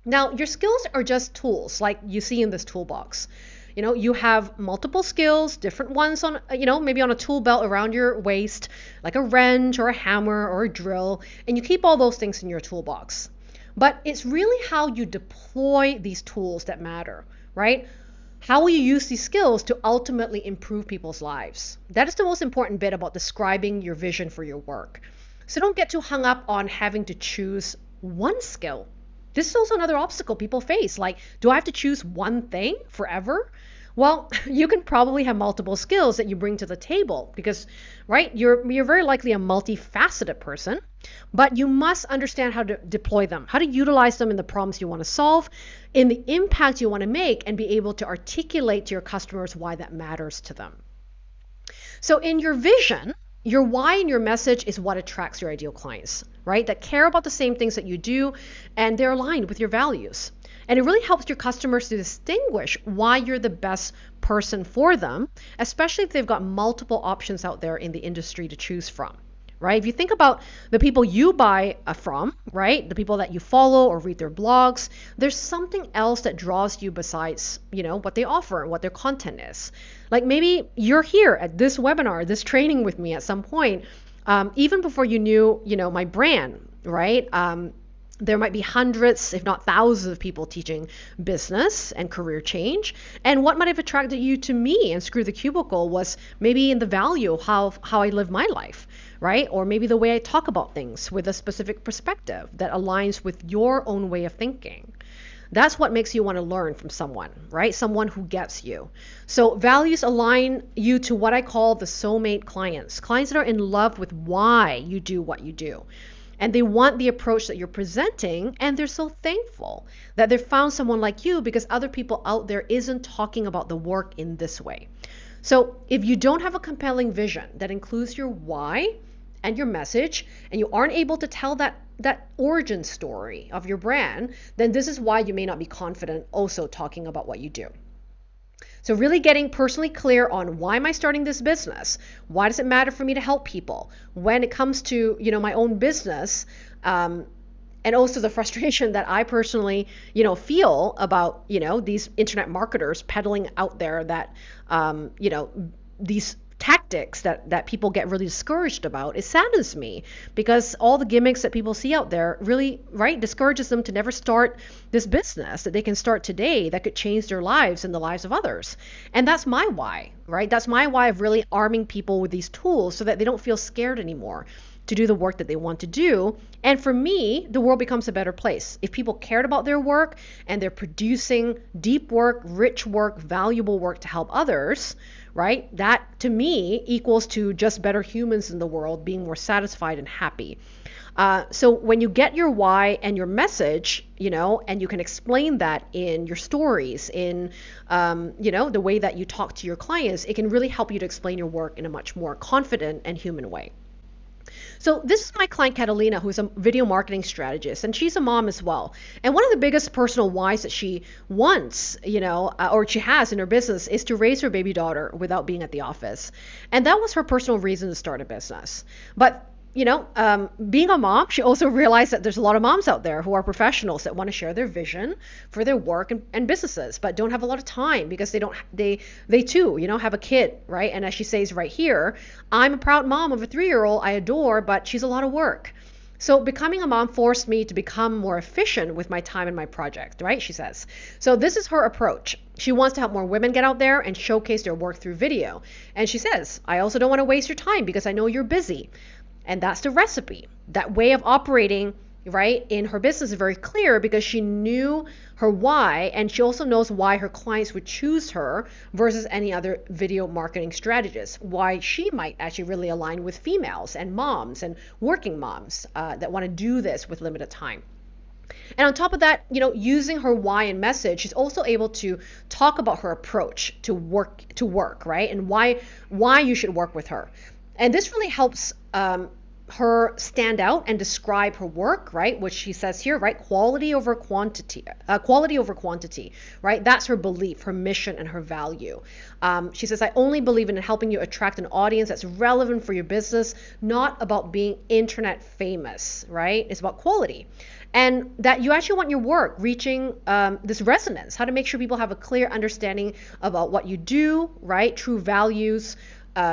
Now, your skills are just tools like you see in this toolbox. You have multiple skills, different ones on, maybe on a tool belt around your waist, like a wrench or a hammer or a drill, and you keep all those things in your toolbox. But it's really how you deploy these tools that matter, right? How will you use these skills to ultimately improve people's lives? That is the most important bit about describing your vision for your work. So don't get too hung up on having to choose one skill. This is also another obstacle people face. Like, do I have to choose one thing forever? Well, you can probably have multiple skills that you bring to the table because, right, you're very likely a multifaceted person, but you must understand how to deploy them, how to utilize them in the problems you want to solve, in the impact you want to make, and be able to articulate to your customers why that matters to them. So in your vision, your why and your message is what attracts your ideal clients, right? That care about the same things that you do and they're aligned with your values. And it really helps your customers to distinguish why you're the best person for them, especially if they've got multiple options out there in the industry to choose from, right? If you think about the people you buy from, right? The people that you follow or read their blogs, there's something else that draws you besides, what they offer and what their content is. Like maybe you're here at this webinar, this training with me at some point, even before you knew, my brand, right? There might be hundreds, if not thousands of people teaching business and career change. And what might have attracted you to me and Screw the Cubicle was maybe in the value of how I live my life, right? Or maybe the way I talk about things with a specific perspective that aligns with your own way of thinking. That's what makes you want to learn from someone, right? Someone who gets you. So values align you to what I call the soulmate clients that are in love with why you do what you do. And they want the approach that you're presenting, and they're so thankful that they've found someone like you because other people out there isn't talking about the work in this way. So if you don't have a compelling vision that includes your why and your message, and you aren't able to tell that origin story of your brand, then this is why you may not be confident also talking about what you do. So really getting personally clear on why am I starting this business? Why does it matter for me to help people? When it comes to, my own business, and also the frustration that I personally, feel about, these internet marketers peddling out there that, these tactics that people get really discouraged about, it saddens me because all the gimmicks that people see out there really, right, discourages them to never start this business that they can start today that could change their lives and the lives of others. And that's my why, right? That's my why of really arming people with these tools so that they don't feel scared anymore to do the work that they want to do. And for me, the world becomes a better place. If people cared about their work and they're producing deep work, rich work, valuable work to help others, right? That to me equals to just better humans in the world being more satisfied and happy. So when you get your why and your message, and you can explain that in your stories, in, the way that you talk to your clients, it can really help you to explain your work in a much more confident and human way. So this is my client Catalina, who's a video marketing strategist, and she's a mom as well. And one of the biggest personal whys that she wants, or she has in her business is to raise her baby daughter without being at the office. And that was her personal reason to start a business. But being a mom, she also realized that there's a lot of moms out there who are professionals that want to share their vision for their work and businesses, but don't have a lot of time because they too, have a kid, right? And as she says right here, I'm a proud mom of a 3-year-old I adore, but she's a lot of work. So becoming a mom forced me to become more efficient with my time and my project, right? She says. So this is her approach. She wants to help more women get out there and showcase their work through video. And she says, I also don't want to waste your time because I know you're busy. And that's the recipe. That way of operating, right, in her business is very clear because she knew her why, and she also knows why her clients would choose her versus any other video marketing strategist, why she might actually really align with females and moms and working moms that want to do this with limited time. And on top of that, using her why and message, she's also able to talk about her approach to work, right, and why you should work with her. And this really helps her stand out and describe her work, right? Which she says here, right? Quality over quantity, right? That's her belief, her mission, and her value. She says, I only believe in helping you attract an audience that's relevant for your business, not about being internet famous, right? It's about quality. And that you actually want your work reaching this resonance, how to make sure people have a clear understanding about what you do, right? True values,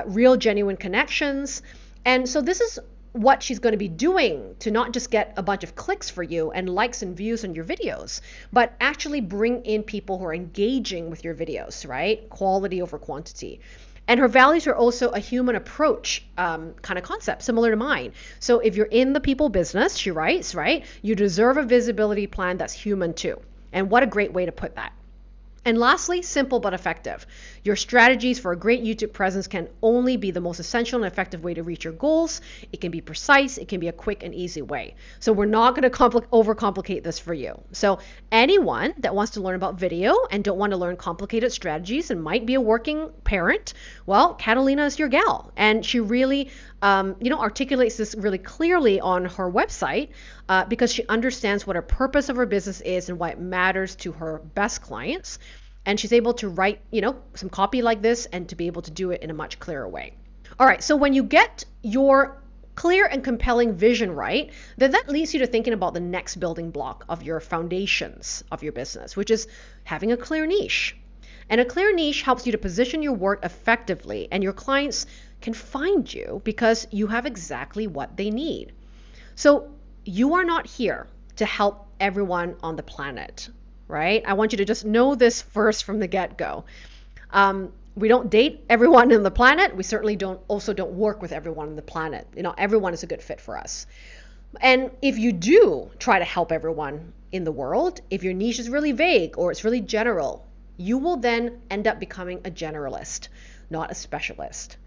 real genuine connections. And so this is what she's going to be doing to not just get a bunch of clicks for you and likes and views on your videos, but actually bring in people who are engaging with your videos, right? Quality over quantity. And her values are also a human approach kind of concept, similar to mine. So if you're in the people business, she writes, right? You deserve a visibility plan that's human too. And what a great way to put that. And lastly, simple but effective. Your strategies for a great YouTube presence can only be the most essential and effective way to reach your goals. It can be precise, it can be a quick and easy way. So we're not going to overcomplicate this for you. So anyone that wants to learn about video and don't want to learn complicated strategies and might be a working parent, well, Catalina is your gal. And she really articulates this really clearly on her website because she understands what her purpose of her business is and why it matters to her best clients. And she's able to write, some copy like this and to be able to do it in a much clearer way. All right, so when you get your clear and compelling vision right, then that leads you to thinking about the next building block of your foundations of your business, which is having a clear niche. And a clear niche helps you to position your work effectively, and your clients can find you because you have exactly what they need. So you are not here to help everyone on the planet, right? I want you to just know this first from the get-go. We don't date everyone on the planet. We certainly don't work with everyone on the planet. Everyone is a good fit for us. And if you do try to help everyone in the world, if your niche is really vague or it's really general, you will then end up becoming a generalist, not a specialist.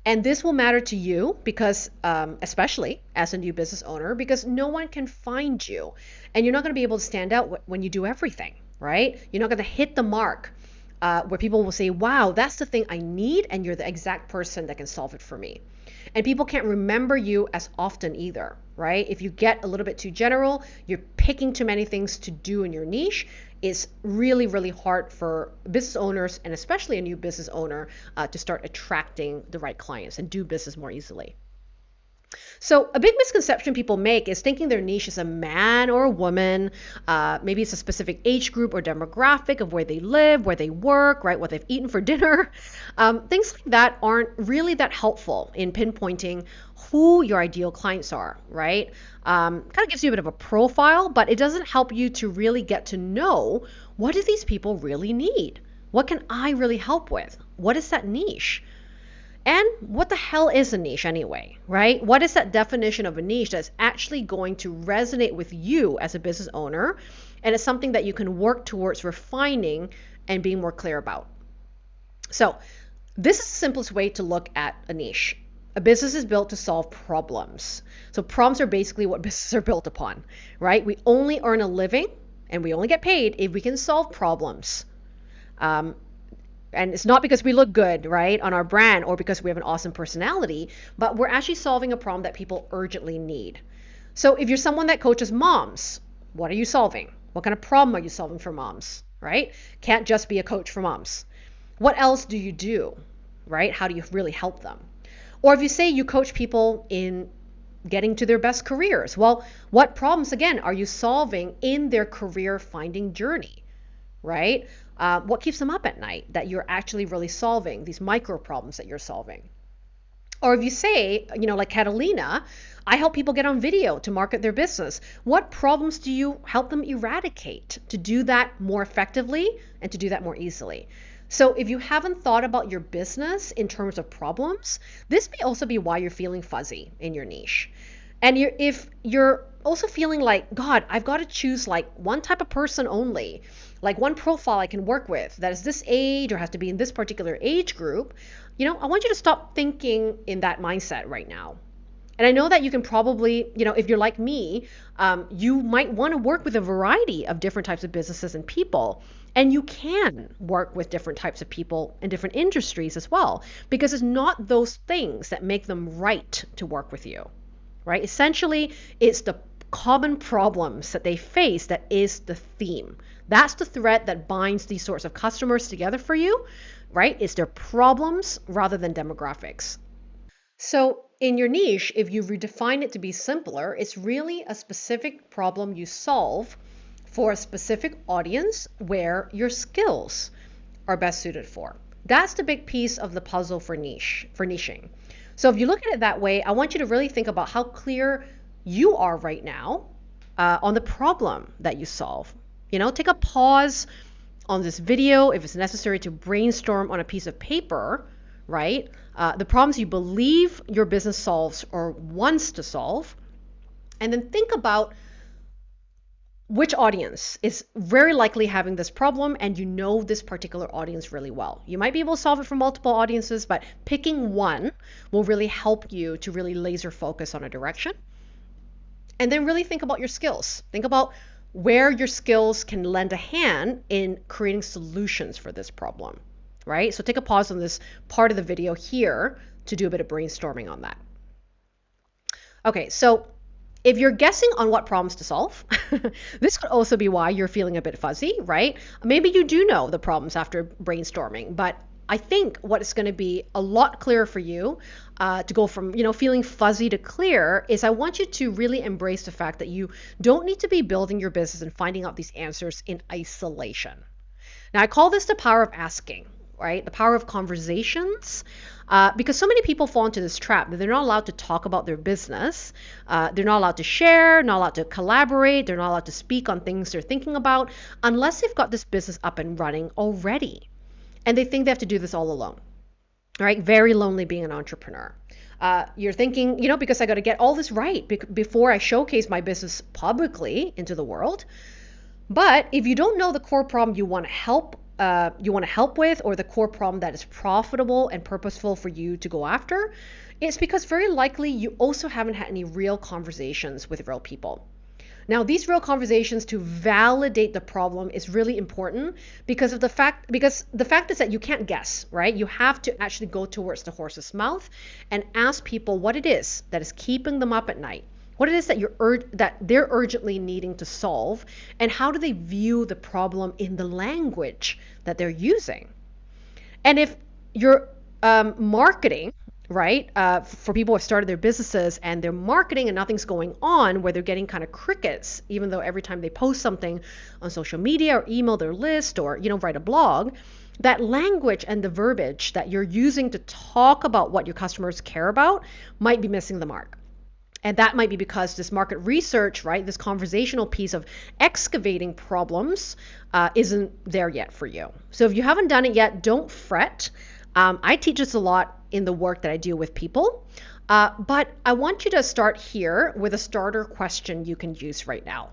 And this will matter to you because, especially as a new business owner, because no one can find you and you're not going to be able to stand out when you do everything, right? You're not going to hit the mark where people will say, wow, that's the thing I need, and you're the exact person that can solve it for me. And people can't remember you as often either, right? If you get a little bit too general, you're picking too many things to do in your niche. It's really, really hard for business owners, and especially a new business owner, to start attracting the right clients and do business more easily. So a big misconception people make is thinking their niche is a man or a woman. Maybe it's a specific age group or demographic of where they live, where they work, right? What they've eaten for dinner. Things like that aren't really that helpful in pinpointing who your ideal clients are, right? Kind of gives you a bit of a profile, but it doesn't help you to really get to know, what do these people really need? What can I really help with? What is that niche? And what the hell is a niche anyway, right? What is that definition of a niche that's actually going to resonate with you as a business owner? And it's something that you can work towards refining and being more clear about. So this is the simplest way to look at a niche. A business is built to solve problems. So problems are basically what businesses are built upon, right? We only earn a living and we only get paid if we can solve problems. And it's not because we look good, right, on our brand or because we have an awesome personality, but we're actually solving a problem that people urgently need. So if you're someone that coaches moms, what are you solving? What kind of problem are you solving for moms, right? Can't just be a coach for moms. What else do you do, right? How do you really help them? Or if you say you coach people in getting to their best careers, well, what problems, again, are you solving in their career finding journey, right? What keeps them up at night that you're actually really solving, these micro problems that you're solving? Or if you say, like Catalina, I help people get on video to market their business. What problems do you help them eradicate to do that more effectively and to do that more easily? So if you haven't thought about your business in terms of problems, this may also be why you're feeling fuzzy in your niche. And if you're also feeling like, God, I've got to choose like one type of person only, like one profile I can work with that is this age or has to be in this particular age group, I want you to stop thinking in that mindset right now. And I know that you can probably, if you're like me, you might want to work with a variety of different types of businesses and people. And you can work with different types of people in different industries as well, because it's not those things that make them right to work with you, right? Essentially, it's the common problems that they face that is the theme. That's the thread that binds these sorts of customers together for you, right? It's their problems rather than demographics. So in your niche, if you redefine it to be simpler, it's really a specific problem you solve for a specific audience where your skills are best suited for. That's the big piece of the puzzle for niching. So if you look at it that way, I want you to really think about how clear you are right now on the problem that you solve. Take a pause on this video if it's necessary to brainstorm on a piece of paper, right? The problems you believe your business solves or wants to solve. And then think about which audience is very likely having this problem, and you know this particular audience really well. You might be able to solve it for multiple audiences, but picking one will really help you to really laser focus on a direction. And then really think about your skills. Think about where your skills can lend a hand in creating solutions for this problem, right? So take a pause on this part of the video here to do a bit of brainstorming on that. Okay, so if you're guessing on what problems to solve, this could also be why you're feeling a bit fuzzy, right? Maybe you do know the problems after brainstorming, but I think what is going to be a lot clearer for you to go from, feeling fuzzy to clear is I want you to really embrace the fact that you don't need to be building your business and finding out these answers in isolation. Now, I call this the power of asking, right? The power of conversations, because so many people fall into this trap that they're not allowed to talk about their business. They're not allowed to share, not allowed to collaborate. They're not allowed to speak on things they're thinking about unless they've got this business up and running already. And they think they have to do this all alone, right? Very lonely being an entrepreneur. You're thinking, because I got to get all this right before I showcase my business publicly into the world. But if you don't know the core problem you want to help with, or the core problem that is profitable and purposeful for you to go after, it's because very likely you also haven't had any real conversations with real people. Now, these real conversations to validate the problem is really important because the fact is that you can't guess, right? You have to actually go towards the horse's mouth and ask people what it is that is keeping them up at night. What it is that they're urgently needing to solve, and how do they view the problem in the language that they're using? And if you're marketing, right, for people who have started their businesses and they're marketing and nothing's going on, where they're getting kind of crickets, even though every time they post something on social media or email their list or write a blog, that language and the verbiage that you're using to talk about what your customers care about might be missing the mark. And that might be because this market research, right, this conversational piece of excavating problems isn't there yet for you. So if you haven't done it yet, don't fret. I teach this a lot in the work that I do with people. But I want you to start here with a starter question you can use right now,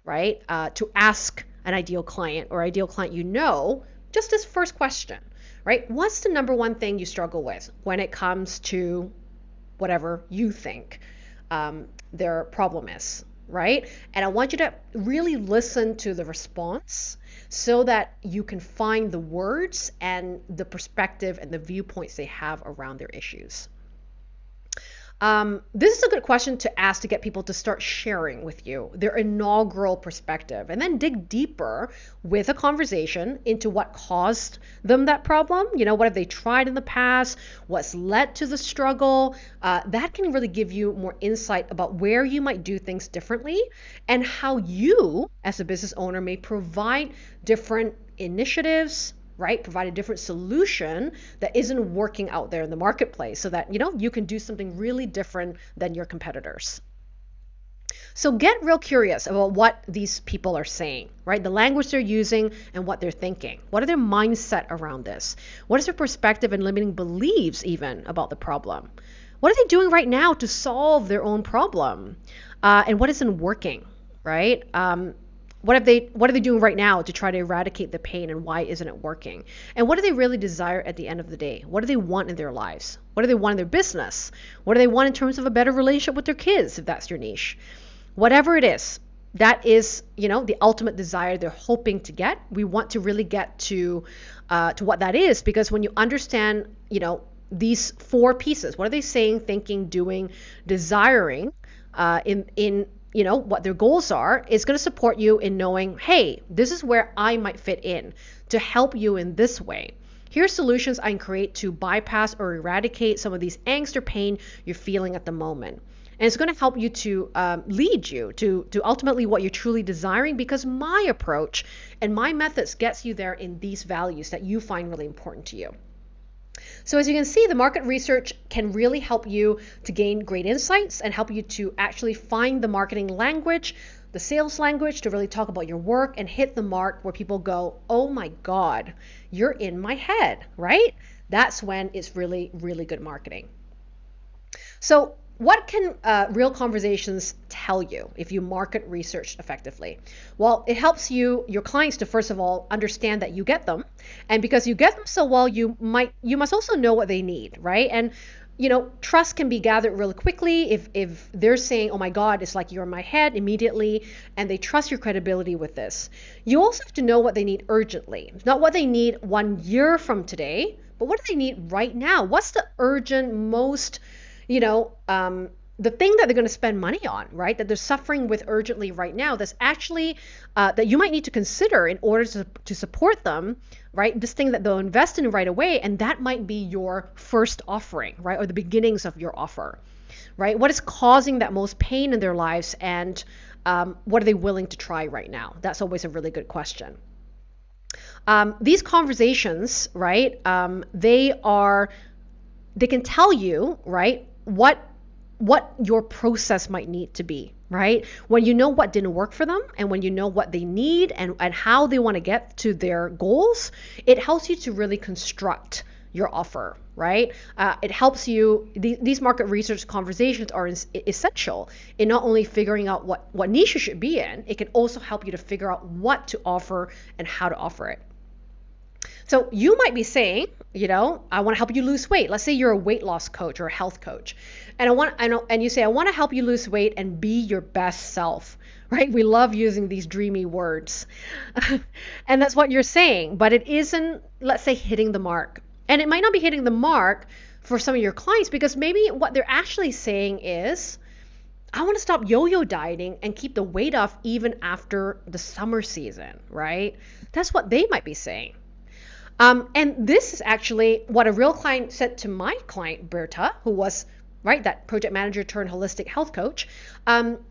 right? To ask an ideal client or ideal client just this first question, right? What's the number one thing you struggle with when it comes to whatever you think their problem is, right? And I want you to really listen to the response so that you can find the words and the perspective and the viewpoints they have around their issues. This is a good question to ask to get people to start sharing with you their inaugural perspective, and then dig deeper with a conversation into what caused them that problem. What have they tried in the past? What's led to the struggle? That can really give you more insight about where you might do things differently and how you, as a business owner, may provide different initiatives, right? Provide a different solution that isn't working out there in the marketplace so that, you can do something really different than your competitors. So get real curious about what these people are saying, right? The language they're using and what they're thinking. What are their mindset around this? What is their perspective and limiting beliefs even about the problem? What are they doing right now to solve their own problem? And what isn't working, right? What are they doing right now to try to eradicate the pain, and why isn't it working? And what do they really desire at the end of the day? What do they want in their lives? What do they want in their business? What do they want in terms of a better relationship with their kids, if that's your niche? Whatever it is, that is, the ultimate desire they're hoping to get. We want to really get to what that is, because when you understand, these four pieces, what are they saying, thinking, doing, desiring, in what their goals are, is going to support you in knowing, hey, this is where I might fit in to help you in this way. Here's solutions I can create to bypass or eradicate some of these angst or pain you're feeling at the moment. And it's going to help you to lead you to ultimately what you're truly desiring, because my approach and my methods gets you there in these values that you find really important to you. So as you can see, the market research can really help you to gain great insights and help you to actually find the marketing language, the sales language, to really talk about your work and hit the mark where people go, oh my God, you're in my head, right? That's when it's really, really good marketing. So, what can real conversations tell you if you market research effectively? Well, it helps your clients to first of all understand that you get them, and because you get them so well, you must also know what they need, right? And trust can be gathered really quickly if they're saying, "Oh my God, it's like you're in my head" immediately, and they trust your credibility with this. You also have to know what they need urgently, not what they need 1 year from today, but what do they need right now? What's the urgent, most you know, the thing that they're going to spend money on, right? That they're suffering with urgently right now, that's actually that you might need to consider in order to support them, right? This thing that they'll invest in right away, and that might be your first offering, right? Or the beginnings of your offer, right? What is causing that most pain in their lives, and what are they willing to try right now? That's always a really good question. These conversations, right? They can tell you, right, what your process might need to be, right? When you know what didn't work for them, and when you know what they need, and how they want to get to their goals, it helps you to really construct your offer, right? It helps you, these market research conversations are essential in not only figuring out what niche you should be in, it can also help you to figure out what to offer and how to offer it. So you might be saying, I want to help you lose weight. Let's say you're a weight loss coach or a health coach, and you say, I want to help you lose weight and be your best self, right? We love using these dreamy words, and that's what you're saying, but it isn't, let's say, hitting the mark, and it might not be hitting the mark for some of your clients because maybe what they're actually saying is, I want to stop yo-yo dieting and keep the weight off even after the summer season, right? That's what they might be saying. And this is actually what a real client said to my client, Berta, who was, right, that project manager turned holistic health coach,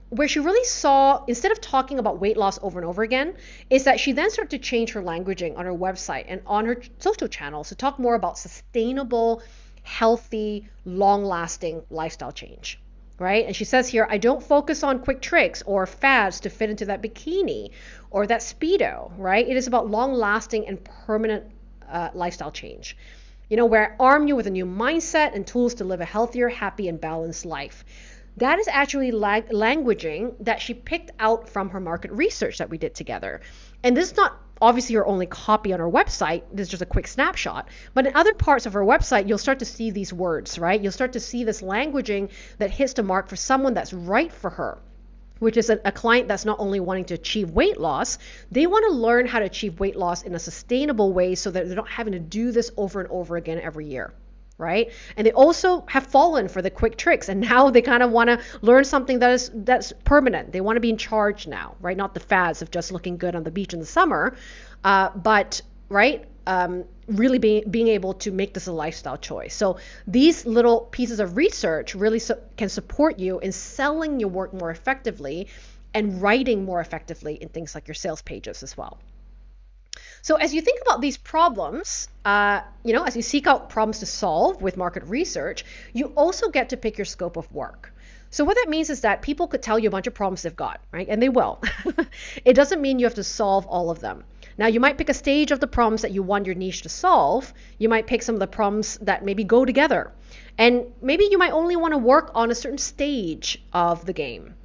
where she really saw, instead of talking about weight loss over and over again, is that she then started to change her languaging on her website and on her social channels to talk more about sustainable, healthy, long-lasting lifestyle change. Right? And she says here, I don't focus on quick tricks or fads to fit into that bikini or that Speedo, right? It is about long-lasting and permanent lifestyle change, where I arm you with a new mindset and tools to live a healthier, happy, and balanced life. That is actually languaging that she picked out from her market research that we did together. And this is not obviously her only copy on her website. This is just a quick snapshot. But in other parts of her website, you'll start to see these words, right? You'll start to see this languaging that hits the mark for someone that's right for her, which is a client that's not only wanting to achieve weight loss, they want to learn how to achieve weight loss in a sustainable way so that they're not having to do this over and over again every year, right? And they also have fallen for the quick tricks, and now they kind of want to learn something that's permanent. They want to be in charge now, right? Not the fads of just looking good on the beach in the summer, but right, really being able to make this a lifestyle choice. So these little pieces of research really can support you in selling your work more effectively and writing more effectively in things like your sales pages as well. So as you think about these problems, as you seek out problems to solve with market research, you also get to pick your scope of work. So what that means is that people could tell you a bunch of problems they've got, right? And they will. It doesn't mean you have to solve all of them. Now, you might pick a stage of the problems that you want your niche to solve. You might pick some of the problems that maybe go together. And maybe you might only want to work on a certain stage of the game.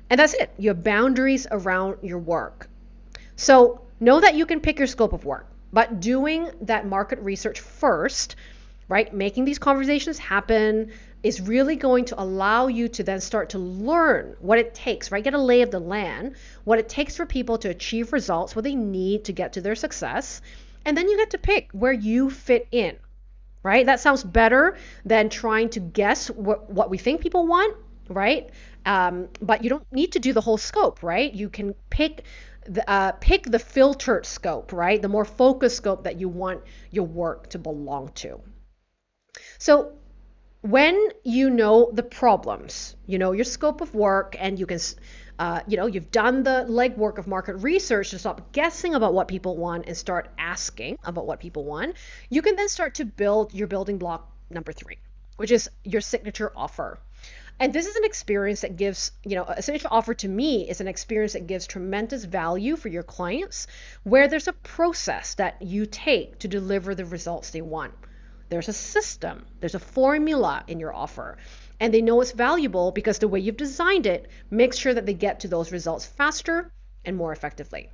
And that's it. You have boundaries around your work. So know that you can pick your scope of work, but doing that market research first, right? Making these conversations happen is really going to allow you to then start to learn what it takes, right? Get a lay of the land, what it takes for people to achieve results, what they need to get to their success. And then you get to pick where you fit in, right? That sounds better than trying to guess what we think people want, right? But you don't need to do the whole scope, right? You can pick the filtered scope, right? The more focused scope that you want your work to belong to. So when you know the problems, you know your scope of work, and you can, you've done the legwork of market research to stop guessing about what people want and start asking about what people want, you can then start to build your building block number 3, which is your signature offer. And this is an experience that gives, a signature offer to me is an experience that gives tremendous value for your clients, where there's a process that you take to deliver the results they want. There's a system, there's a formula in your offer. And they know it's valuable because the way you've designed it makes sure that they get to those results faster and more effectively.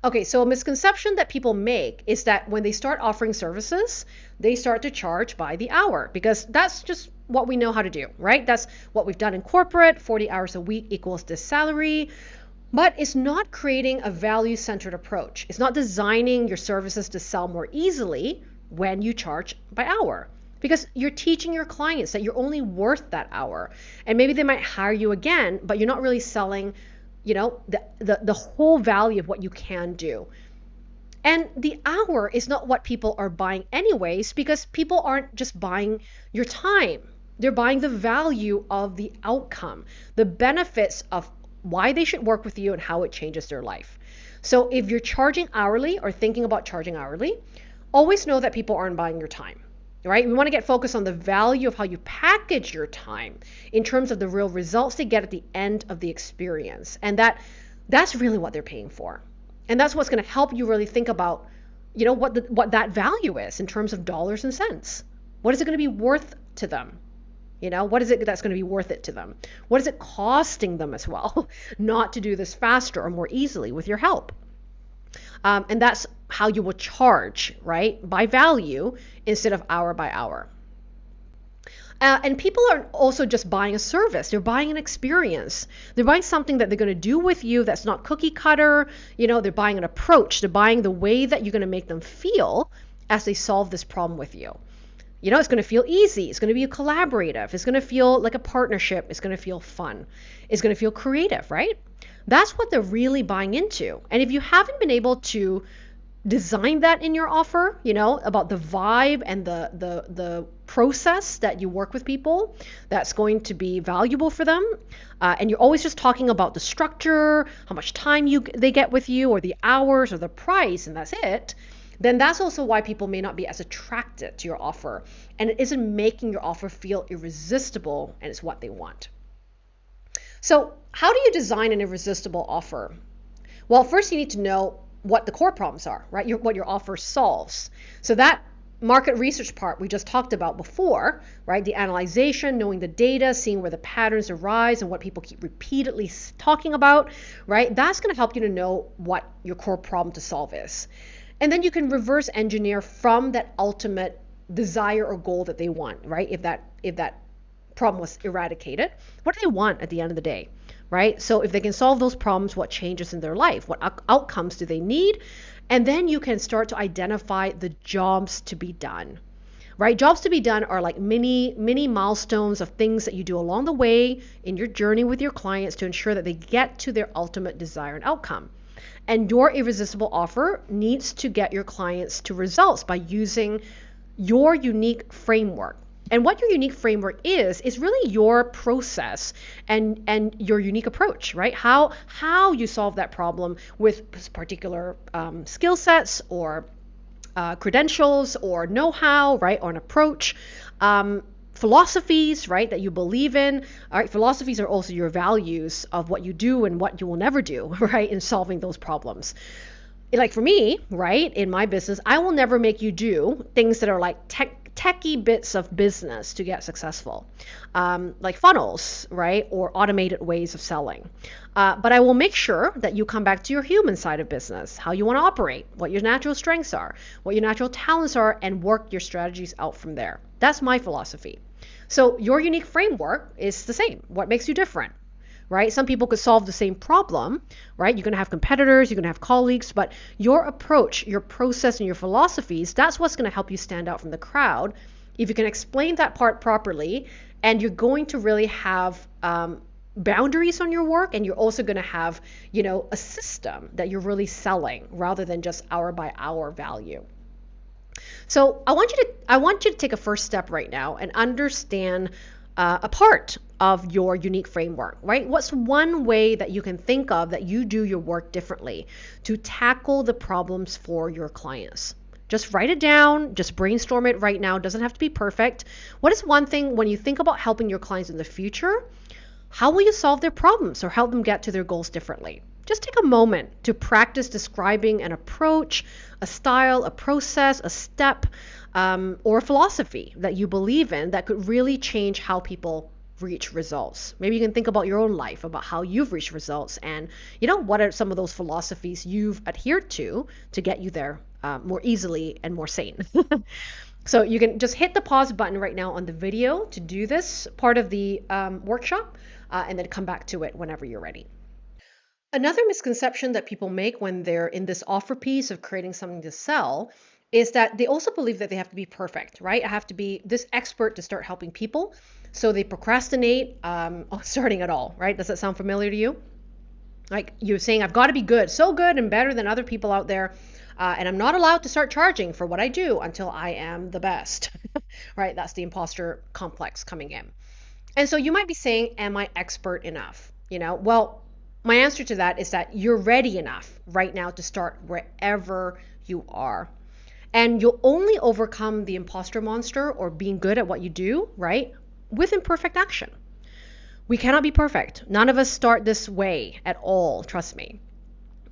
Okay, so a misconception that people make is that when they start offering services, they start to charge by the hour because that's just what we know how to do, right? That's what we've done in corporate. 40 hours a week equals this salary. But it's not creating a value-centered approach. It's not designing your services to sell more easily when you charge by hour. Because you're teaching your clients that you're only worth that hour. And maybe they might hire you again, but you're not really selling, the whole value of what you can do. And the hour is not what people are buying anyways, because people aren't just buying your time. They're buying the value of the outcome, the benefits of why they should work with you and how it changes their life. So if you're charging hourly or thinking about charging hourly, always know that people aren't buying your time, right? We want to get focused on the value of how you package your time in terms of the real results they get at the end of the experience. And that's really what they're paying for. And that's what's going to help you really think about, what that value is in terms of dollars and cents. What is it going to be worth to them? What is it that's going to be worth it to them? What is it costing them as well not to do this faster or more easily with your help? And that's how you will charge, right? By value instead of hour by hour. And people aren't also just buying a service. They're buying an experience. They're buying something that they're going to do with you that's not cookie cutter. They're buying an approach. They're buying the way that you're going to make them feel as they solve this problem with you. It's going to feel easy. It's going to be collaborative. It's going to feel like a partnership. It's going to feel fun. It's going to feel creative, right? That's what they're really buying into. And if you haven't been able to design that in your offer, about the vibe and the process that you work with people that's going to be valuable for them, and you're always just talking about the structure, how much time they get with you, or the hours, or the price, and that's it, then that's also why people may not be as attracted to your offer, and it isn't making your offer feel irresistible, and it's what they want. So how do you design an irresistible offer? Well, first you need to know what the core problems are, right? What your offer solves. So that market research part we just talked about before, right? The analyzation, knowing the data, seeing where the patterns arise and what people keep repeatedly talking about, right? That's going to help you to know what your core problem to solve is. And then you can reverse engineer from that ultimate desire or goal that they want, right? If that problem was eradicated, what do they want at the end of the day, right? So if they can solve those problems, what changes in their life? What outcomes do they need? And then you can start to identify the jobs to be done, right? Jobs to be done are like mini milestones of things that you do along the way in your journey with your clients to ensure that they get to their ultimate desire and outcome. And your irresistible offer needs to get your clients to results by using your unique framework. And what your unique framework is really your process and your unique approach, right? How you solve that problem with particular skill sets or credentials or know-how, right? Or an approach. Philosophies, right, that you believe in. All right, philosophies are also your values of what you do and what you will never do, right, in solving those problems. Like for me, right, in my business, I will never make you do things that are like techie bits of business to get successful, like funnels, right, or automated ways of selling. But I will make sure that you come back to your human side of business, how you want to operate, what your natural strengths are, what your natural talents are, and work your strategies out from there. That's my philosophy. So your unique framework is the same. What makes you different, right? Some people could solve the same problem, right? You're going to have competitors, you're going to have colleagues, but your approach, your process, and your philosophies, that's what's going to help you stand out from the crowd. If you can explain that part properly, and you're going to really have boundaries on your work, and you're also going to have, a system that you're really selling rather than just hour by hour value. So I want you to take a first step right now and understand a part of your unique framework, right? What's one way that you can think of that you do your work differently to tackle the problems for your clients? Just write it down, just brainstorm it right now. It doesn't have to be perfect. What is one thing when you think about helping your clients in the future, how will you solve their problems or help them get to their goals differently? Just take a moment to practice describing an approach, a style, a process, a step, or a philosophy that you believe in that could really change how people reach results. Maybe you can think about your own life, about how you've reached results, and what are some of those philosophies you've adhered to get you there more easily and more sane. So you can just hit the pause button right now on the video to do this part of the workshop, and then come back to it whenever you're ready. Another misconception that people make when they're in this offer piece of creating something to sell is that they also believe that they have to be perfect, right? I have to be this expert to start helping people. So they procrastinate on starting at all, right? Does that sound familiar to you? Like you're saying, I've got to be good, so good and better than other people out there. And I'm not allowed to start charging for what I do until I am the best, right? That's the imposter complex coming in. And so you might be saying, am I expert enough? Well, my answer to that is that you're ready enough right now to start wherever you are. And you'll only overcome the imposter monster or being good at what you do, right, with imperfect action. We cannot be perfect. None of us start this way at all, trust me.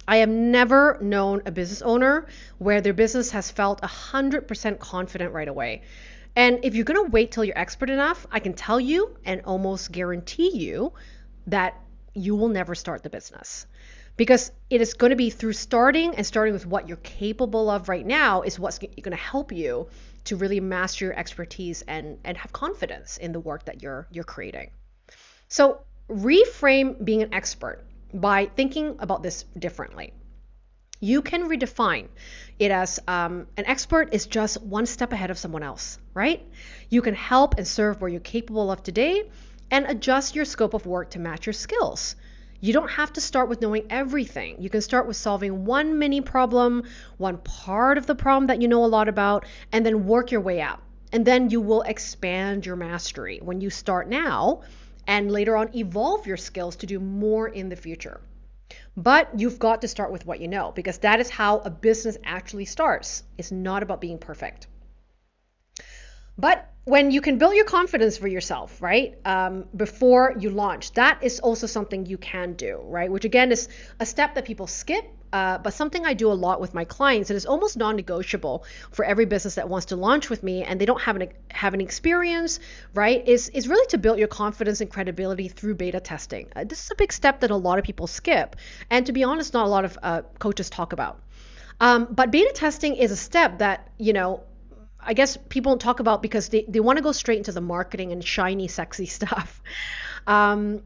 I have never known a business owner where their business has felt 100% confident right away. And if you're going to wait till you're expert enough, I can tell you and almost guarantee you that you will never start the business, because it is going to be through starting with what you're capable of right now is what's going to help you to really master your expertise and have confidence in the work that you're creating. So reframe being an expert by thinking about this differently. You can redefine it as an expert is just one step ahead of someone else, right? You can help and serve where you're capable of today and adjust your scope of work to match your skills. You don't have to start with knowing everything. You can start with solving one mini problem, one part of the problem that you know a lot about, and then work your way up. And then you will expand your mastery when you start now and later on evolve your skills to do more in the future. But you've got to start with what you know, because that is how a business actually starts. It's not about being perfect. But when you can build your confidence for yourself, right, before you launch, that is also something you can do, right? Which again is a step that people skip, but something I do a lot with my clients, and it's almost non-negotiable for every business that wants to launch with me and they don't have any experience, right, is really to build your confidence and credibility through beta testing. This is a big step that a lot of people skip, and to be honest, not a lot of coaches talk about. But beta testing is a step that, I guess people don't talk about because they want to go straight into the marketing and shiny, sexy stuff. And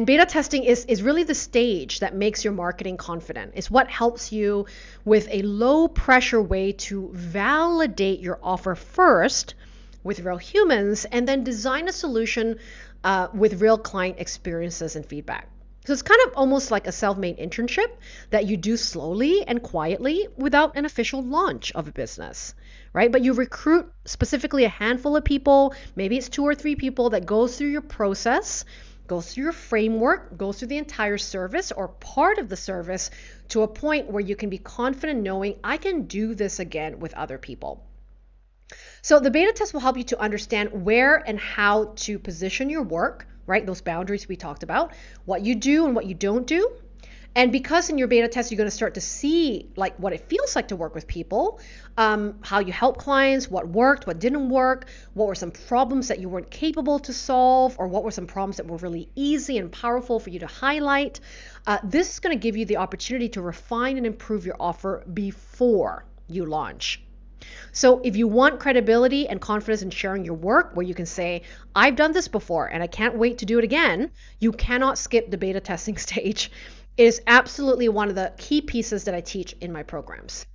beta testing is really the stage that makes your marketing confident. It's what helps you with a low pressure way to validate your offer first with real humans and then design a solution with real client experiences and feedback. So it's kind of almost like a self-made internship that you do slowly and quietly without an official launch of a business, right? But you recruit specifically a handful of people, maybe it's 2 or 3 people that goes through your process, goes through your framework, goes through the entire service or part of the service to a point where you can be confident knowing I can do this again with other people. So the beta test will help you to understand where and how to position your work, right? Those boundaries we talked about, what you do and what you don't do. And because in your beta test, you're going to start to see like what it feels like to work with people, how you help clients, what worked, what didn't work, what were some problems that you weren't capable to solve, or what were some problems that were really easy and powerful for you to highlight. This is going to give you the opportunity to refine and improve your offer before you launch. So if you want credibility and confidence in sharing your work, where you can say, I've done this before and I can't wait to do it again, you cannot skip the beta testing stage. It is absolutely one of the key pieces that I teach in my programs.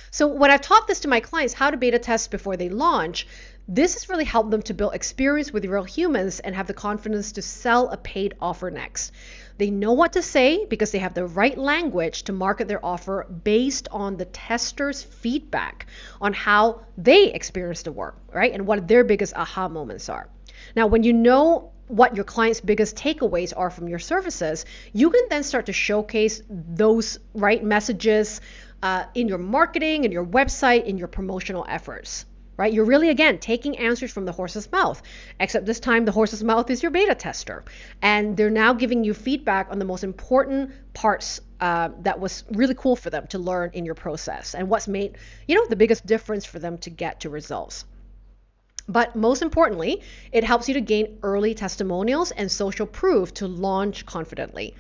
So when I've taught this to my clients, how to beta test before they launch, this has really helped them to build experience with real humans and have the confidence to sell a paid offer next. They know what to say because they have the right language to market their offer based on the tester's feedback on how they experienced the work, right? And what their biggest aha moments are. Now, when you know what your client's biggest takeaways are from your services, you can then start to showcase those right messages in your marketing, in your website, in your promotional efforts. right? You're really, again, taking answers from the horse's mouth, except this time the horse's mouth is your beta tester. And they're now giving you feedback on the most important parts that was really cool for them to learn in your process and what's made, the biggest difference for them to get to results. But most importantly, it helps you to gain early testimonials and social proof to launch confidently.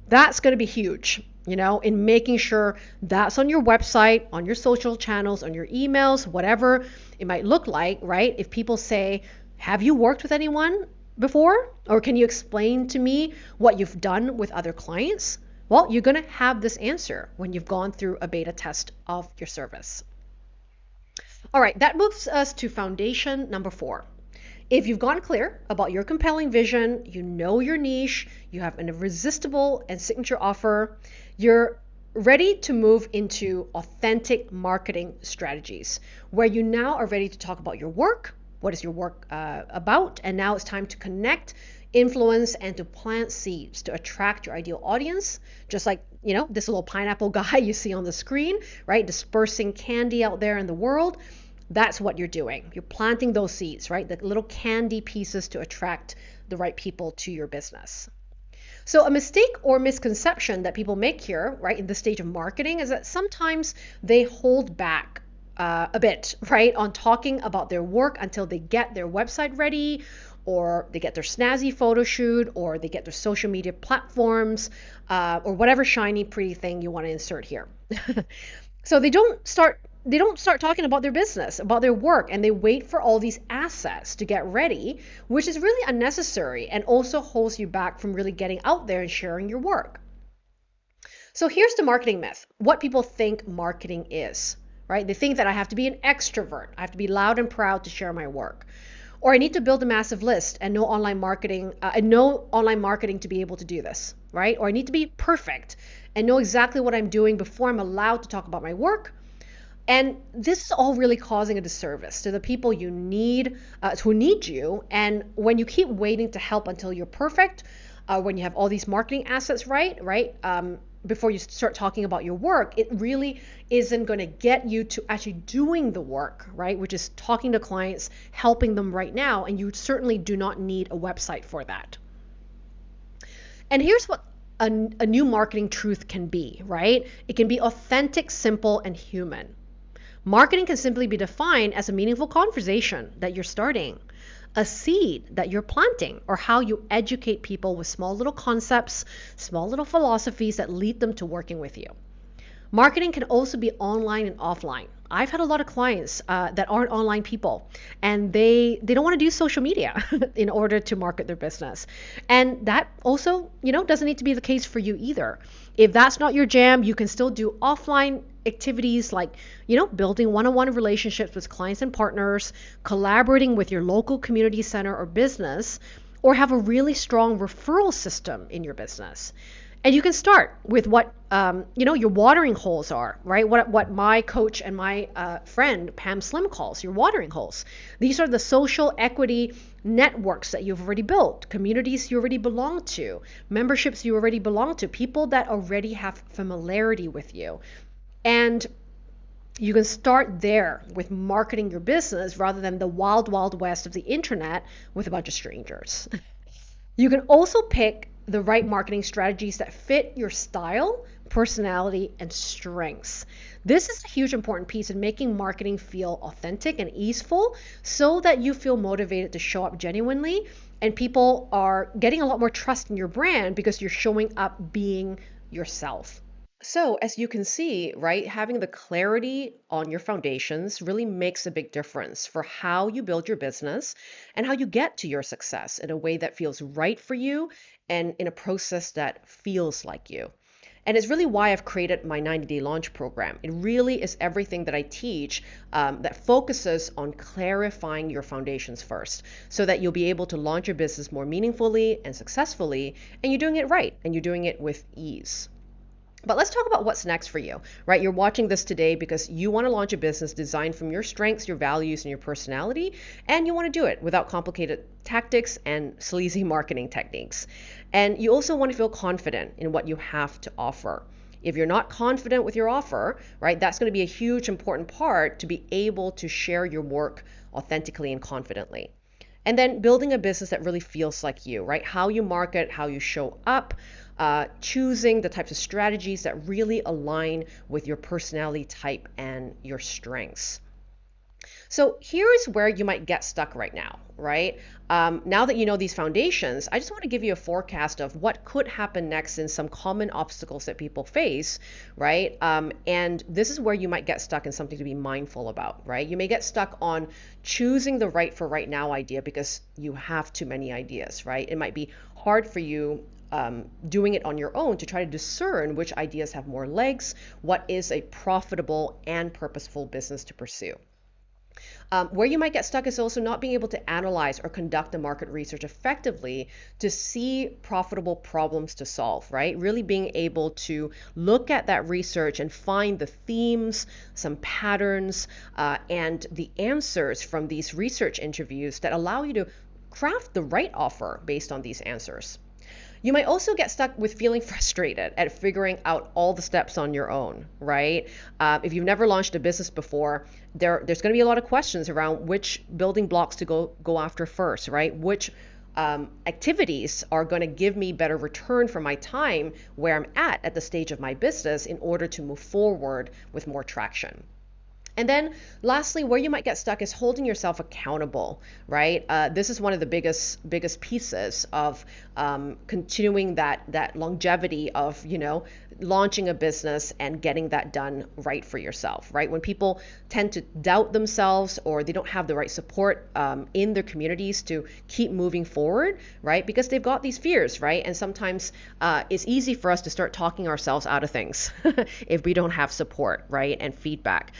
That's going to be huge, in making sure that's on your website, on your social channels, on your emails, whatever it might look like, right? If people say, have you worked with anyone before? Or can you explain to me what you've done with other clients? Well, you're going to have this answer when you've gone through a beta test of your service. All right, that moves us to foundation number 4. If you've gone clear about your compelling vision, you know your niche, you have an irresistible and signature offer, you're ready to move into authentic marketing strategies, where you now are ready to talk about your work, what is your work about, and now it's time to connect, influence, and to plant seeds to attract your ideal audience, just like, this little pineapple guy you see on the screen, right? Dispersing candy out there in the world. That's what you're doing. You're planting those seeds, right? The little candy pieces to attract the right people to your business. So a mistake or misconception that people make here, right, in this stage of marketing is that sometimes they hold back a bit, right, on talking about their work until they get their website ready, or they get their snazzy photo shoot, or they get their social media platforms, or whatever shiny, pretty thing you want to insert here. So they don't start talking about their business, about their work, and they wait for all these assets to get ready, which is really unnecessary and also holds you back from really getting out there and sharing your work. So here's the marketing myth, what people think marketing is, right? They think that I have to be an extrovert, I have to be loud and proud to share my work, or I need to build a massive list and no online marketing to be able to do this, right? Or I need to be perfect and know exactly what I'm doing before I'm allowed to talk about my work. And this is all really causing a disservice to the people you need, who need you. And when you keep waiting to help until you're perfect, when you have all these marketing assets right, before you start talking about your work, it really isn't going to get you to actually doing the work, right? Which is talking to clients, helping them right now. And you certainly do not need a website for that. And here's what a new marketing truth can be, right? It can be authentic, simple, and human. Marketing can simply be defined as a meaningful conversation that you're starting, a seed that you're planting, or how you educate people with small little concepts, small little philosophies that lead them to working with you. Marketing can also be online and offline. I've had a lot of clients that aren't online people, and they don't want to do social media in order to market their business. And that also, doesn't need to be the case for you either. If that's not your jam, you can still do offline activities like, building one-on-one relationships with clients and partners, collaborating with your local community center or business, or have a really strong referral system in your business. And you can start with what your watering holes are, right? What my coach and my friend Pam Slim calls your watering holes. These are the social equity networks that you've already built, communities you already belong to, memberships you already belong to, people that already have familiarity with you. And you can start there with marketing your business rather than the wild, wild west of the internet with a bunch of strangers. You can also pick the right marketing strategies that fit your style, personality, and strengths. This is a huge important piece in making marketing feel authentic and easeful so that you feel motivated to show up genuinely and people are getting a lot more trust in your brand because you're showing up being yourself. So as you can see, right, having the clarity on your foundations really makes a big difference for how you build your business and how you get to your success in a way that feels right for you and in a process that feels like you. And it's really why I've created my 90-day launch program. It really is everything that I teach that focuses on clarifying your foundations first so that you'll be able to launch your business more meaningfully and successfully, and you're doing it right and you're doing it with ease. But let's talk about what's next for you, right? You're watching this today because you want to launch a business designed from your strengths, your values, and your personality, and you want to do it without complicated tactics and sleazy marketing techniques. And you also want to feel confident in what you have to offer. If you're not confident with your offer, right, that's going to be a huge important part to be able to share your work authentically and confidently. And then building a business that really feels like you, right? How you market, how you show up, choosing the types of strategies that really align with your personality type and your strengths. So here's where you might get stuck right now, right? Now that you know these foundations, I just want to give you a forecast of what could happen next in some common obstacles that people face, right? And this is where you might get stuck in something to be mindful about, right? You may get stuck on choosing the right for right now idea because you have too many ideas, right? It might be hard for you doing it on your own to try to discern which ideas have more legs, what is a profitable and purposeful business to pursue. Where you might get stuck is also not being able to analyze or conduct the market research effectively to see profitable problems to solve, right? Really being able to look at that research and find the themes, some patterns, and the answers from these research interviews that allow you to craft the right offer based on these answers. You might also get stuck with feeling frustrated at figuring out all the steps on your own, right? If you've never launched a business before, there's going to be a lot of questions around which building blocks to go after first, right? Which activities are going to give me better return for my time where I'm at the stage of my business in order to move forward with more traction. And then lastly, where you might get stuck is holding yourself accountable, right? This is one of the biggest pieces of continuing that longevity of, launching a business and getting that done right for yourself, right? When people tend to doubt themselves or they don't have the right support in their communities to keep moving forward, right? Because they've got these fears, right? And sometimes it's easy for us to start talking ourselves out of things if we don't have support, right? And feedback.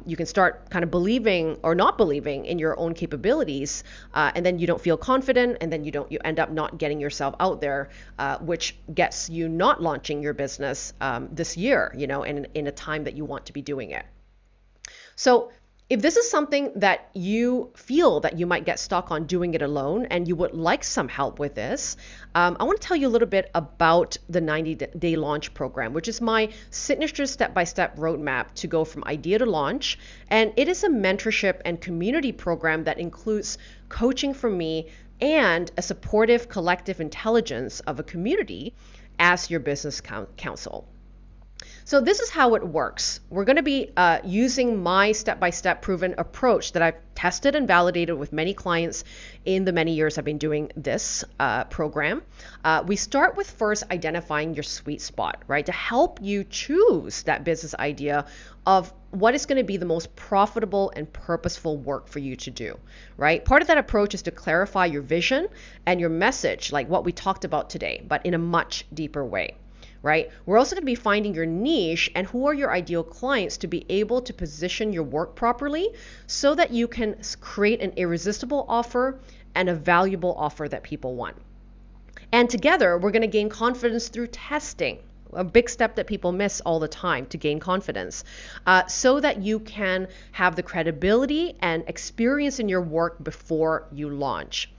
You can start kind of believing or not believing in your own capabilities, and then you don't feel confident, and then you end up not getting yourself out there, which gets you not launching your business this year, in a time that you want to be doing it. So if this is something that you feel that you might get stuck on doing it alone and you would like some help with this, I want to tell you a little bit about the 90-day launch program, which is my signature step-by-step roadmap to go from idea to launch. And it is a mentorship and community program that includes coaching from me and a supportive collective intelligence of a community as your business counsel. So this is how it works. We're going to be using my step-by-step proven approach that I've tested and validated with many clients in the many years I've been doing this program. We start with first identifying your sweet spot, right? To help you choose that business idea of what is going to be the most profitable and purposeful work for you to do, right? Part of that approach is to clarify your vision and your message, like what we talked about today, but in a much deeper way. Right? We're also going to be finding your niche and who are your ideal clients to be able to position your work properly so that you can create an irresistible offer and a valuable offer that people want. And together, we're going to gain confidence through testing, a big step that people miss all the time to gain confidence, so that you can have the credibility and experience in your work before you launch.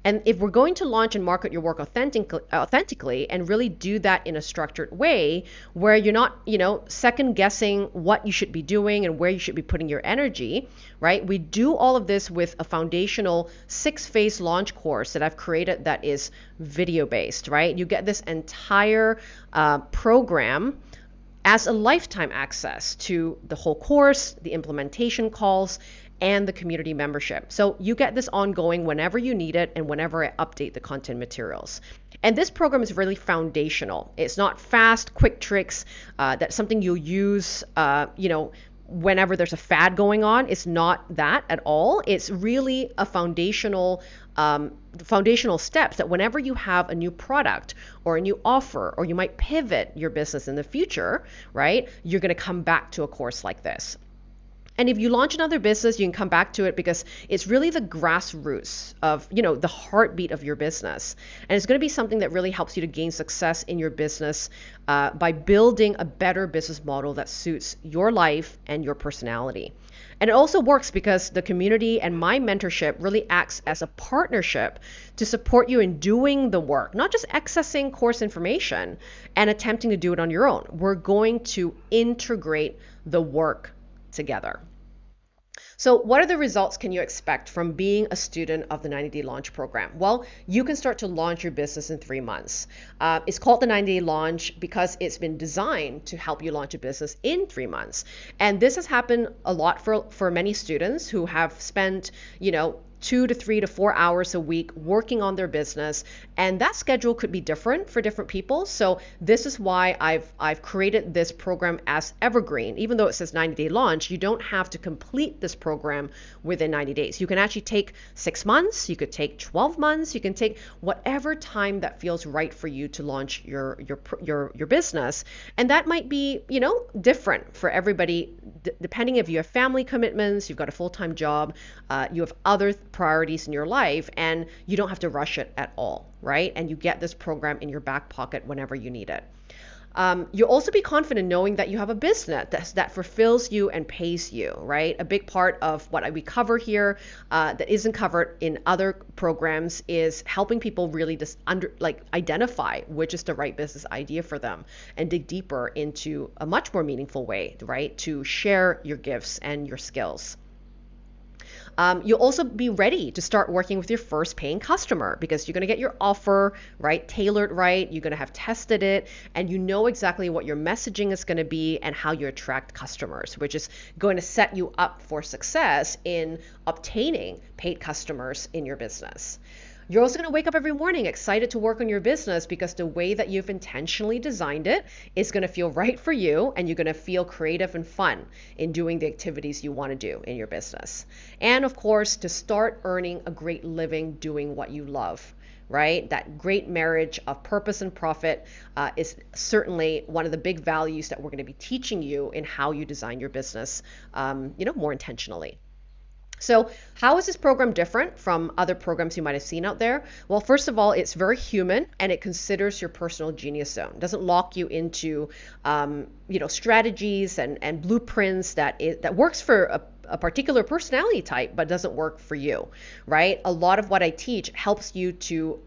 And if we're going to launch and market your work authentically and really do that in a structured way where you're not, second guessing what you should be doing and where you should be putting your energy, right? We do all of this with a foundational 6-phase launch course that I've created that is video based, right? You get this entire program as a lifetime access to the whole course, the implementation calls, and the community membership. So you get this ongoing whenever you need it and whenever I update the content materials. And this program is really foundational. It's not fast, quick tricks. That's something you'll use, whenever there's a fad going on. It's not that at all. It's really a foundational steps that whenever you have a new product or a new offer, or you might pivot your business in the future, right? You're going to come back to a course like this. And if you launch another business, you can come back to it because it's really the grassroots of, the heartbeat of your business. And it's going to be something that really helps you to gain success in your business by building a better business model that suits your life and your personality. And it also works because the community and my mentorship really acts as a partnership to support you in doing the work, not just accessing course information and attempting to do it on your own. We're going to integrate the work together. So what are the results can you expect from being a student of the 90-day launch program? Well, you can start to launch your business in 3 months. It's called the 90-day launch because it's been designed to help you launch a business in 3 months. And this has happened a lot for many students who have spent, 2 to 3 to 4 hours a week working on their business, and that schedule could be different for different people. So this is why I've created this program as evergreen. Even though it says 90-day launch, you don't have to complete this program within 90 days. You can actually take 6 months, you could take 12 months, you can take whatever time that feels right for you to launch your business. And that might be, different for everybody, depending if you have family commitments, you've got a full-time job, you have other priorities in your life, and you don't have to rush it at all, right? And you get this program in your back pocket whenever you need it. You'll also be confident knowing that you have a business that fulfills you and pays you, right? A big part of what we cover here that isn't covered in other programs is helping people really just identify which is the right business idea for them and dig deeper into a much more meaningful way, right? To share your gifts and your skills. You'll also be ready to start working with your first paying customer because you're going to get your offer right, tailored right, you're going to have tested it, and you know exactly what your messaging is going to be and how you attract customers, which is going to set you up for success in obtaining paid customers in your business. You're also going to wake up every morning excited to work on your business because the way that you've intentionally designed it is going to feel right for you, and you're going to feel creative and fun in doing the activities you want to do in your business. And of course, to start earning a great living doing what you love. Right? That great marriage of purpose and profit is certainly one of the big values that we're going to be teaching you in how you design your business, more intentionally. So how is this program different from other programs you might have seen out there? Well, first of all, it's very human and it considers your personal genius zone. It doesn't lock you into, strategies and blueprints that works for a particular personality type, but doesn't work for you, right? A lot of what I teach helps you to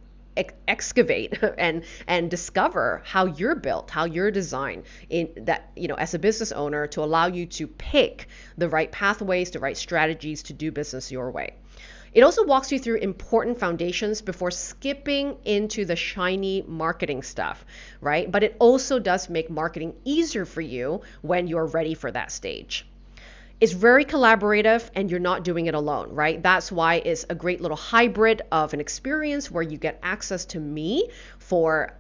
excavate and discover how you're built, how you're designed in that, as a business owner, to allow you to pick the right pathways, the right strategies to do business your way. It also walks you through important foundations before skipping into the shiny marketing stuff, right? But it also does make marketing easier for you when you're ready for that stage. It's very collaborative and you're not doing it alone, right? That's why it's a great little hybrid of an experience where you get access to me for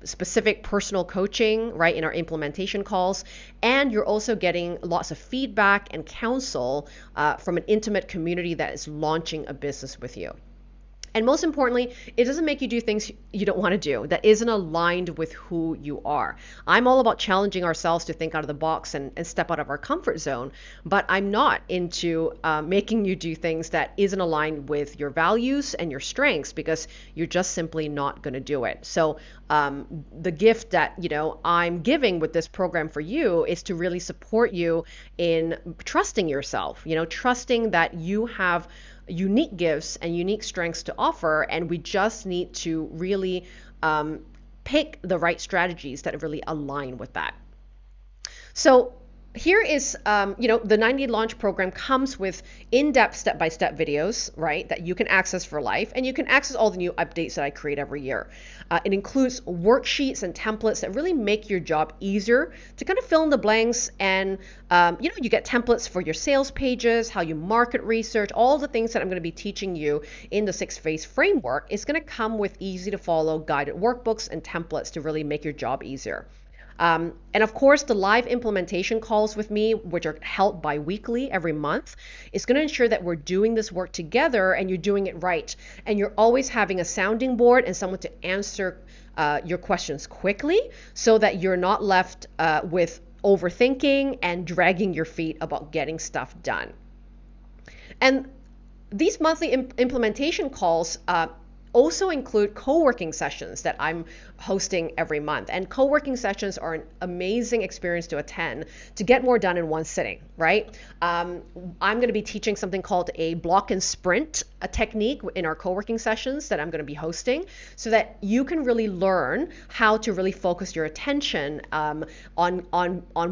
specific personal coaching, right, in our implementation calls. And you're also getting lots of feedback and counsel from an intimate community that is launching a business with you. And most importantly, it doesn't make you do things you don't want to do that isn't aligned with who you are. I'm all about challenging ourselves to think out of the box and step out of our comfort zone, but I'm not into making you do things that isn't aligned with your values and your strengths because you're just simply not going to do it. So the gift that I'm giving with this program for you is to really support you in trusting yourself, trusting that you have unique gifts and unique strengths to offer, and we just need to really pick the right strategies that really align with that. So here is, the 90 launch program comes with in-depth step-by-step videos, right, that you can access for life, and you can access all the new updates that I create every year. It includes worksheets and templates that really make your job easier to kind of fill in the blanks, and you get templates for your sales pages, how you market research, all the things that I'm going to be teaching you in the 6-phase framework is going to come with easy to follow guided workbooks and templates to really make your job easier. And of course, the live implementation calls with me, which are held bi-weekly every month, is going to ensure that we're doing this work together and you're doing it right. And you're always having a sounding board and someone to answer your questions quickly so that you're not left with overthinking and dragging your feet about getting stuff done. And these monthly implementation calls also include co-working sessions that I'm hosting every month. And co-working sessions are an amazing experience to attend to get more done in one sitting, right? I'm going to be teaching something called a block and sprint, a technique in our co-working sessions that I'm going to be hosting, so that you can really learn how to really focus your attention on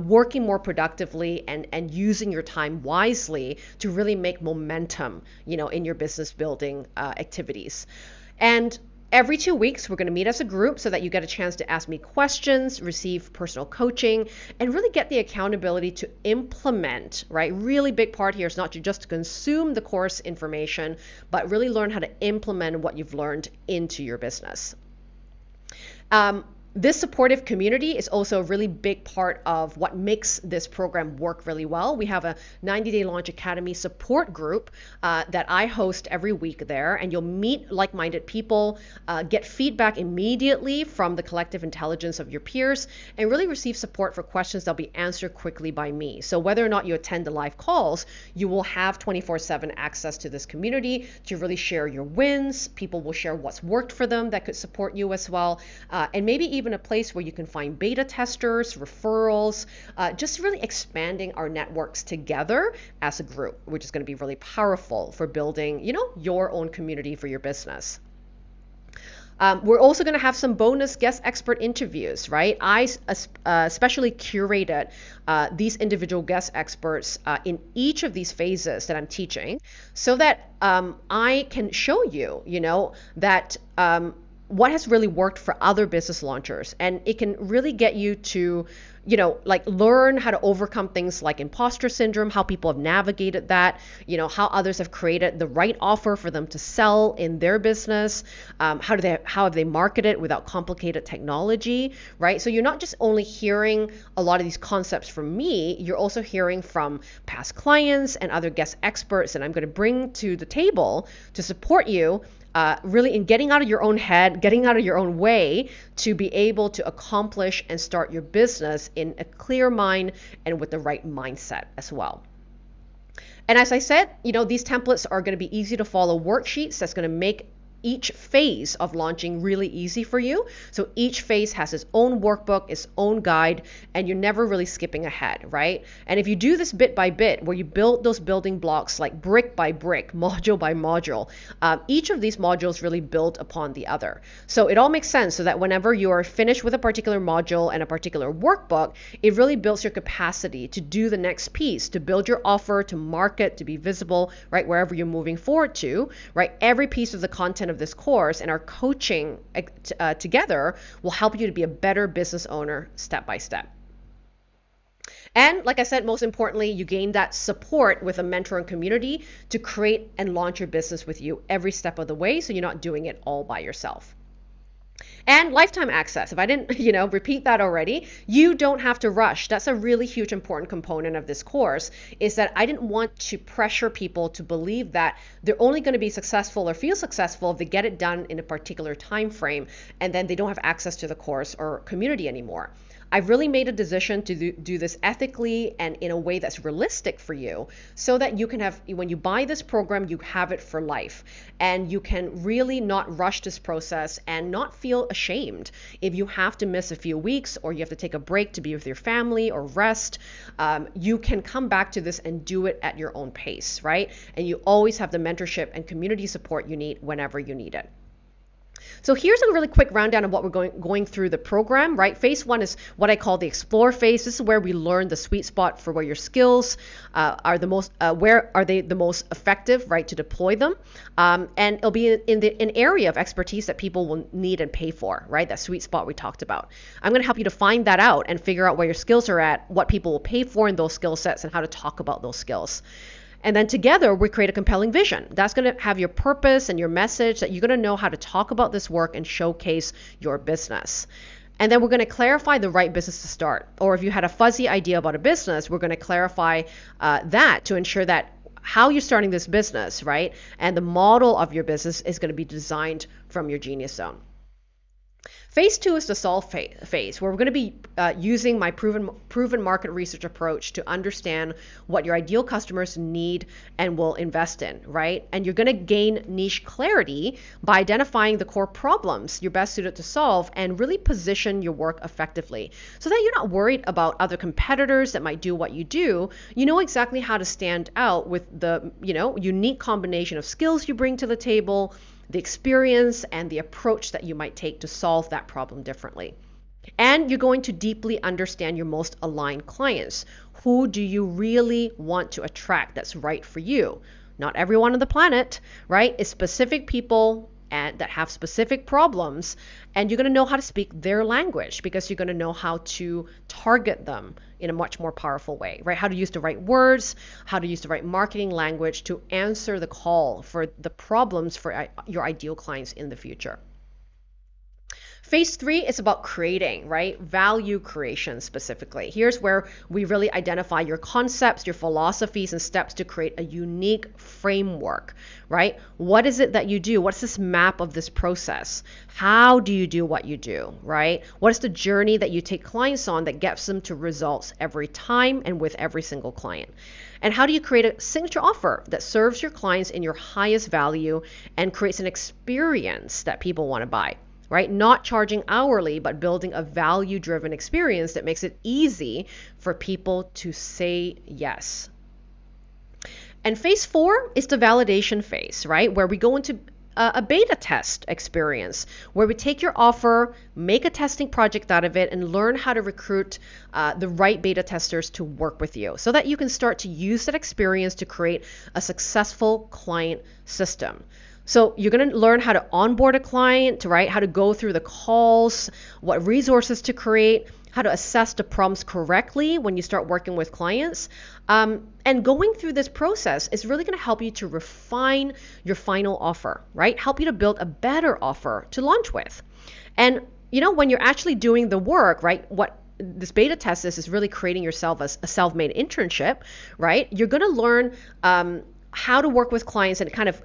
working more productively and using your time wisely to really make momentum, in your business building activities. And every 2 weeks, we're going to meet as a group so that you get a chance to ask me questions, receive personal coaching, and really get the accountability to implement, right? Really big part here is not to just consume the course information, but really learn how to implement what you've learned into your business. This supportive community is also a really big part of what makes this program work really well. We have a 90-Day Launch Academy support group that I host every week there, and you'll meet like-minded people, get feedback immediately from the collective intelligence of your peers, and really receive support for questions that'll be answered quickly by me. So whether or not you attend the live calls, you will have 24/7 access to this community to really share your wins. People will share what's worked for them that could support you as well, and maybe even a place where you can find beta testers, referrals, just really expanding our networks together as a group, which is going to be really powerful for building, your own community for your business. We're also going to have some bonus guest expert interviews, right? I especially curated these individual guest experts in each of these phases that I'm teaching, so that I can show you, that what has really worked for other business launchers. And it can really get you to, learn how to overcome things like imposter syndrome, how people have navigated that, how others have created the right offer for them to sell in their business, how have they marketed without complicated technology, right? So you're not just only hearing a lot of these concepts from me, you're also hearing from past clients and other guest experts that I'm going to bring to the table to support you really in getting out of your own head, getting out of your own way to be able to accomplish and start your business in a clear mind and with the right mindset as well. And as I said, these templates are going to be easy to follow worksheets that's going to make each phase of launching really easy for you. So each phase has its own workbook, its own guide, and you're never really skipping ahead, right? And if you do this bit by bit, where you build those building blocks like brick by brick, module by module, each of these modules really build upon the other. So it all makes sense, so that whenever you are finished with a particular module and a particular workbook, it really builds your capacity to do the next piece, to build your offer, to market, to be visible, right, wherever you're moving forward to, right? Every piece of the content of this course and our coaching together will help you to be a better business owner step by step. And like I said, most importantly, you gain that support with a mentor and community to create and launch your business with you every step of the way, so you're not doing it all by yourself. And lifetime access. If I didn't, repeat that already, you don't have to rush. That's a really huge important component of this course, is that I didn't want to pressure people to believe that they're only going to be successful or feel successful if they get it done in a particular time frame, and then they don't have access to the course or community anymore. I've really made a decision to do this ethically and in a way that's realistic for you, so that you can have, when you buy this program, you have it for life, and you can really not rush this process and not feel ashamed if you have to miss a few weeks or you have to take a break to be with your family or rest. You can come back to this and do it at your own pace, right? And you always have the mentorship and community support you need whenever you need it. So here's a really quick rundown of what we're going through the program, right? Phase 1 is what I call the explore phase. This is where we learn the sweet spot for where your skills are the most, where are they the most effective, right, to deploy them. And it'll be an area of expertise that people will need and pay for, right? That sweet spot we talked about. I'm going to help you to find that out and figure out where your skills are at, what people will pay for in those skill sets, and how to talk about those skills. And then together we create a compelling vision. That's going to have your purpose and your message, that you're going to know how to talk about this work and showcase your business. And then we're going to clarify the right business to start. Or if you had a fuzzy idea about a business, we're going to clarify that to ensure that how you're starting this business, right? And the model of your business is going to be designed from your genius zone. Phase two is the solve phase, where we're going to be using my proven market research approach to understand what your ideal customers need and will invest in, right? And you're going to gain niche clarity by identifying the core problems you're best suited to solve and really position your work effectively so that you're not worried about other competitors that might do what you do. You know exactly how to stand out with the, unique combination of skills you bring to the table, the experience, and the approach that you might take to solve that problem differently. And you're going to deeply understand your most aligned clients. Who do you really want to attract that's right for you? Not everyone on the planet, right? It's specific people that have specific problems, and you're going to know how to speak their language because you're going to know how to target them in a much more powerful way, right? How to use the right words, how to use the right marketing language to answer the call for the problems for your ideal clients in the future. Phase three is about creating, right? Value creation specifically. Here's where we really identify your concepts, your philosophies, and steps to create a unique framework, right? What is it that you do? What's this map of this process? How do you do what you do, right? What is the journey that you take clients on that gets them to results every time and with every single client? And how do you create a signature offer that serves your clients in your highest value and creates an experience that people want to buy? Right? Not charging hourly, but building a value-driven experience that makes it easy for people to say yes. And phase four is the validation phase, right? Where we go into a beta test experience, where we take your offer, make a testing project out of it, and learn how to recruit the right beta testers to work with you so that you can start to use that experience to create a successful client system. So you're going to learn how to onboard a client, right? How to go through the calls, what resources to create, how to assess the problems correctly when you start working with clients. And going through this process is really going to help you to refine your final offer, right? Help you to build a better offer to launch with. And, when you're actually doing the work, right, what this beta test is really creating yourself as a self-made internship, right? You're going to learn how to work with clients and kind of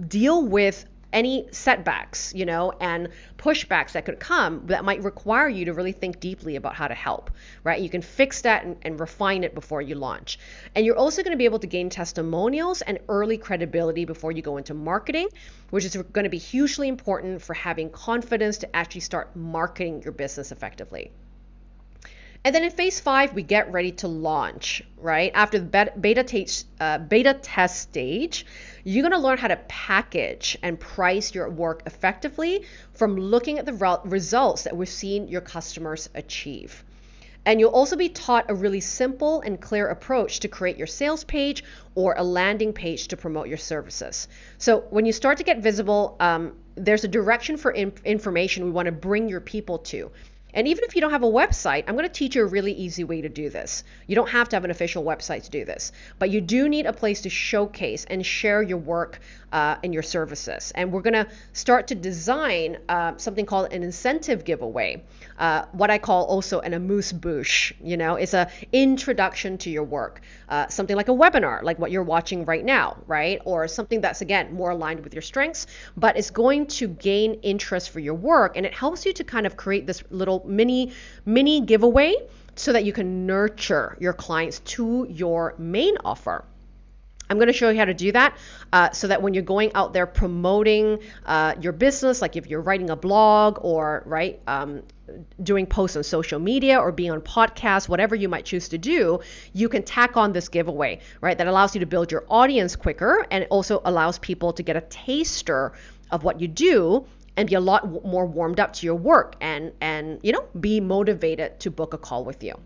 deal with any setbacks, and pushbacks that could come that might require you to really think deeply about how to help, right? You can fix that and refine it before you launch. And you're also going to be able to gain testimonials and early credibility before you go into marketing, which is going to be hugely important for having confidence to actually start marketing your business effectively. And then in phase five, we get ready to launch, right? After the beta test stage, you're going to learn how to package and price your work effectively from looking at the results that we've seen your customers achieve. And you'll also be taught a really simple and clear approach to create your sales page or a landing page to promote your services. So when you start to get visible, there's a direction for information we want to bring your people to. And even if you don't have a website, I'm going to teach you a really easy way to do this. You don't have to have an official website to do this, but you do need a place to showcase and share your work and your services. And we're going to start to design something called an incentive giveaway, what I call also an amuse-bouche. It's an introduction to your work, something like a webinar, like what you're watching right now, right? Or something that's, again, more aligned with your strengths, but it's going to gain interest for your work, and it helps you to kind of create this little mini giveaway so that you can nurture your clients to your main offer. I'm going to show you how to do that so that when you're going out there promoting your business, like if you're writing a blog or doing posts on social media or being on podcasts, whatever you might choose to do, you can tack on this giveaway, right? That allows you to build your audience quicker, and it also allows people to get a taster of what you do and be a lot more warmed up to your work and be motivated to book a call with you.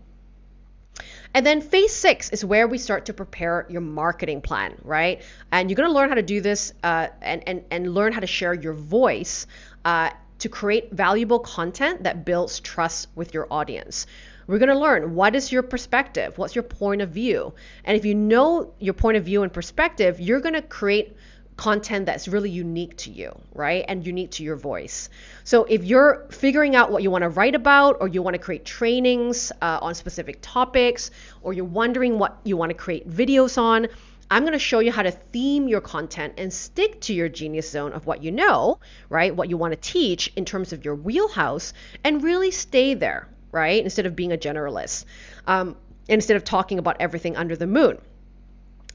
And then phase six is where we start to prepare your marketing plan, right? And you're going to learn how to do this and learn how to share your voice to create valuable content that builds trust with your audience. We're going to learn what is your perspective, what's your point of view. And if you know your point of view and perspective, you're going to create content that's really unique to you, right? And unique to your voice. So if you're figuring out what you want to write about, or you want to create trainings on specific topics, or you're wondering what you want to create videos on, I'm going to show you how to theme your content and stick to your genius zone of what you know, right? What you want to teach in terms of your wheelhouse, and really stay there, right? Instead of being a generalist, instead of talking about everything under the moon.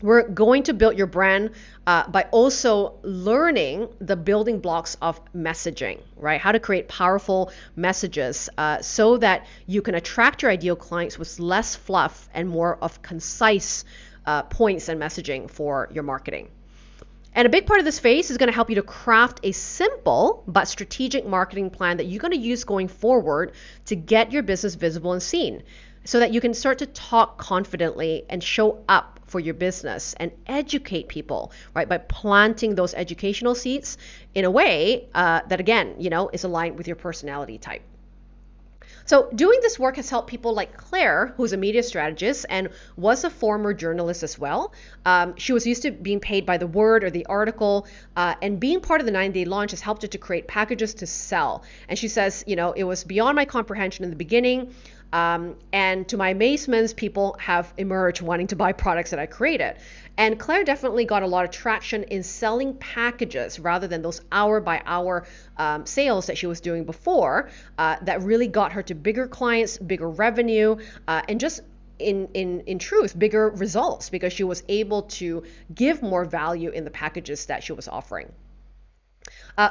We're going to build your brand by also learning the building blocks of messaging, right? How to create powerful messages so that you can attract your ideal clients with less fluff and more of concise points and messaging for your marketing. And a big part of this phase is going to help you to craft a simple but strategic marketing plan that you're going to use going forward to get your business visible and seen, so that you can start to talk confidently and show up for your business and educate people, right? By planting those educational seeds in a way that, again, is aligned with your personality type. So doing this work has helped people like Claire, who's a media strategist and was a former journalist as well. She was used to being paid by the word or the article, and being part of the 90-day launch has helped her to create packages to sell. And she says, it was beyond my comprehension in the beginning. And to my amazements, people have emerged wanting to buy products that I created. And Claire definitely got a lot of traction in selling packages rather than those hour-by-hour sales that she was doing before, that really got her to bigger clients, bigger revenue, and just in truth, bigger results, because she was able to give more value in the packages that she was offering.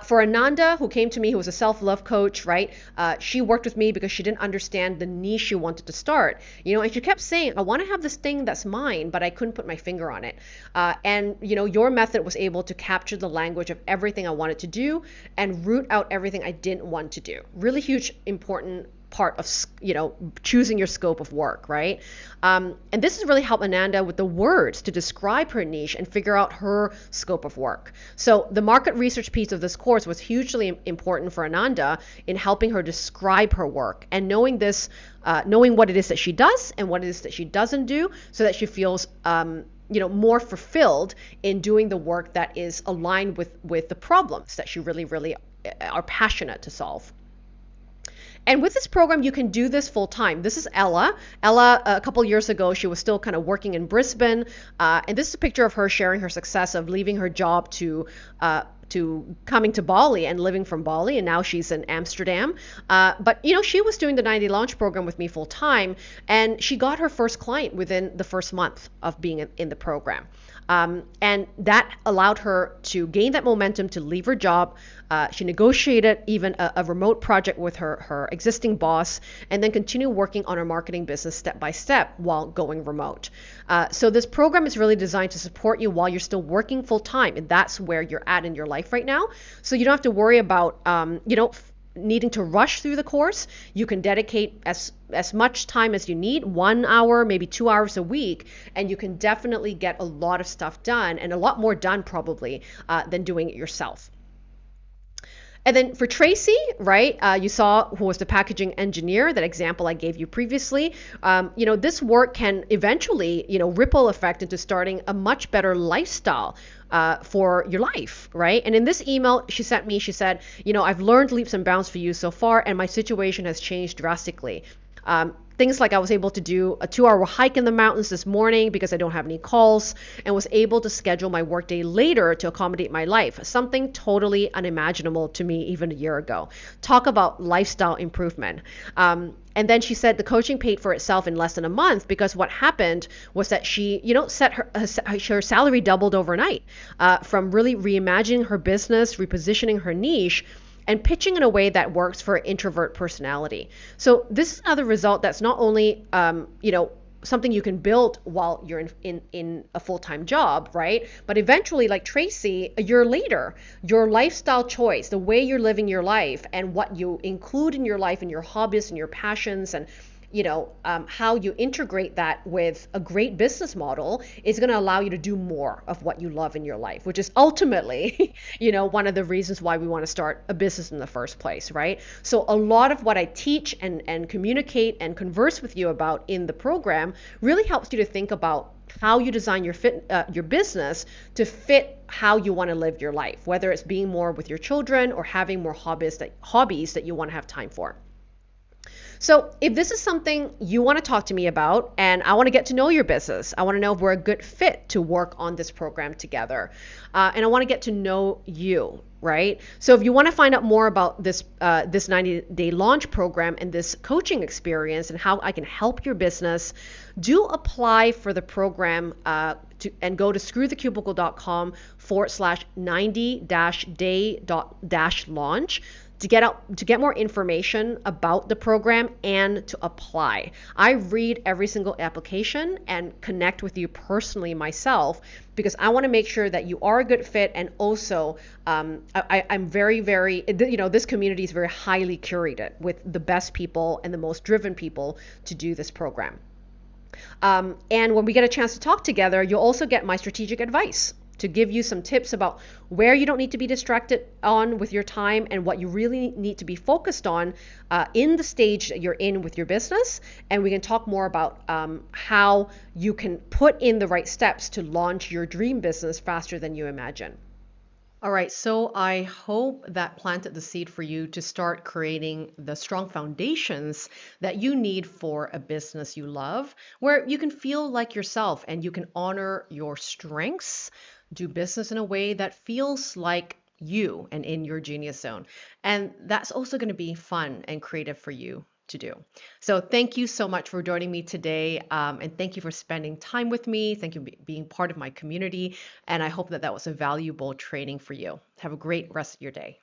For Ananda, who came to me, who was a self-love coach, right? She worked with me because she didn't understand the niche she wanted to start. And she kept saying, I want to have this thing that's mine, but I couldn't put my finger on it. And your method was able to capture the language of everything I wanted to do and root out everything I didn't want to do. Really huge, important part of choosing your scope of work, right? And this has really helped Ananda with the words to describe her niche and figure out her scope of work. So the market research piece of this course was hugely important for Ananda in helping her describe her work, and knowing what it is that she does and what it is that she doesn't do, so that she feels more fulfilled in doing the work that is aligned with the problems that she really, really are passionate to solve. And with this program, you can do this full time. This is Ella. Ella, a couple years ago, she was still kind of working in Brisbane. And this is a picture of her sharing her success of leaving her job to coming to Bali and living from Bali. And now she's in Amsterdam. But she was doing the 90-day launch program with me full time. And she got her first client within the first month of being in the program. And that allowed her to gain that momentum to leave her job. She negotiated even a remote project with her existing boss, and then continue working on her marketing business step by step while going remote. So this program is really designed to support you while you're still working full time, and that's where you're at in your life right now. So you don't have to worry about needing to rush through the course. You can dedicate as much time as you need, 1 hour, maybe 2 hours a week, and you can definitely get a lot of stuff done, and a lot more done probably than doing it yourself. And then for Tracy, right, you saw who was the packaging engineer, that example I gave you previously. This work can eventually, ripple effect into starting a much better lifestyle for your life, right? And in this email she sent me, she said, I've learned leaps and bounds for you so far, and my situation has changed drastically. Things like I was able to do a 2-hour hike in the mountains this morning because I don't have any calls, and was able to schedule my workday later to accommodate my life. Something totally unimaginable to me even a year ago. Talk about lifestyle improvement. And then she said the coaching paid for itself in less than a month, because what happened was that she, set her salary doubled overnight, from really reimagining her business, repositioning her niche, and pitching in a way that works for an introvert personality. So this is another result that's not only, something you can build while you're in a full-time job, right? But eventually, like Tracy, a year later, your lifestyle choice, the way you're living your life and what you include in your life and your hobbies and your passions, and how you integrate that with a great business model is going to allow you to do more of what you love in your life, which is ultimately, one of the reasons why we want to start a business in the first place, right? So a lot of what I teach and communicate and converse with you about in the program really helps you to think about how you design your business to fit how you want to live your life, whether it's being more with your children or having more hobbies that you want to have time for. So, if this is something you want to talk to me about, and I want to get to know your business, I want to know if we're a good fit to work on this program together, and I want to get to know you, right? So, if you want to find out more about this 90-day launch program and this coaching experience and how I can help your business, do apply for the program and go to screwthecubicle.com/90-day-launch to get more information about the program and to apply. I read every single application and connect with you personally myself because I want to make sure that you are a good fit, and also I'm very, this community is very highly curated with the best people and the most driven people to do this program. And when we get a chance to talk together, you'll also get my strategic advice to give you some tips about where you don't need to be distracted on with your time and what you really need to be focused on in the stage that you're in with your business. And we can talk more about how you can put in the right steps to launch your dream business faster than you imagine. All right, so I hope that planted the seed for you to start creating the strong foundations that you need for a business you love, where you can feel like yourself and you can honor your strengths, do business in a way that feels like you and in your genius zone. And that's also going to be fun and creative for you to do. So thank you so much for joining me today, and thank you for spending time with me. Thank you for being part of my community, and I hope that that was a valuable training for you. Have a great rest of your day.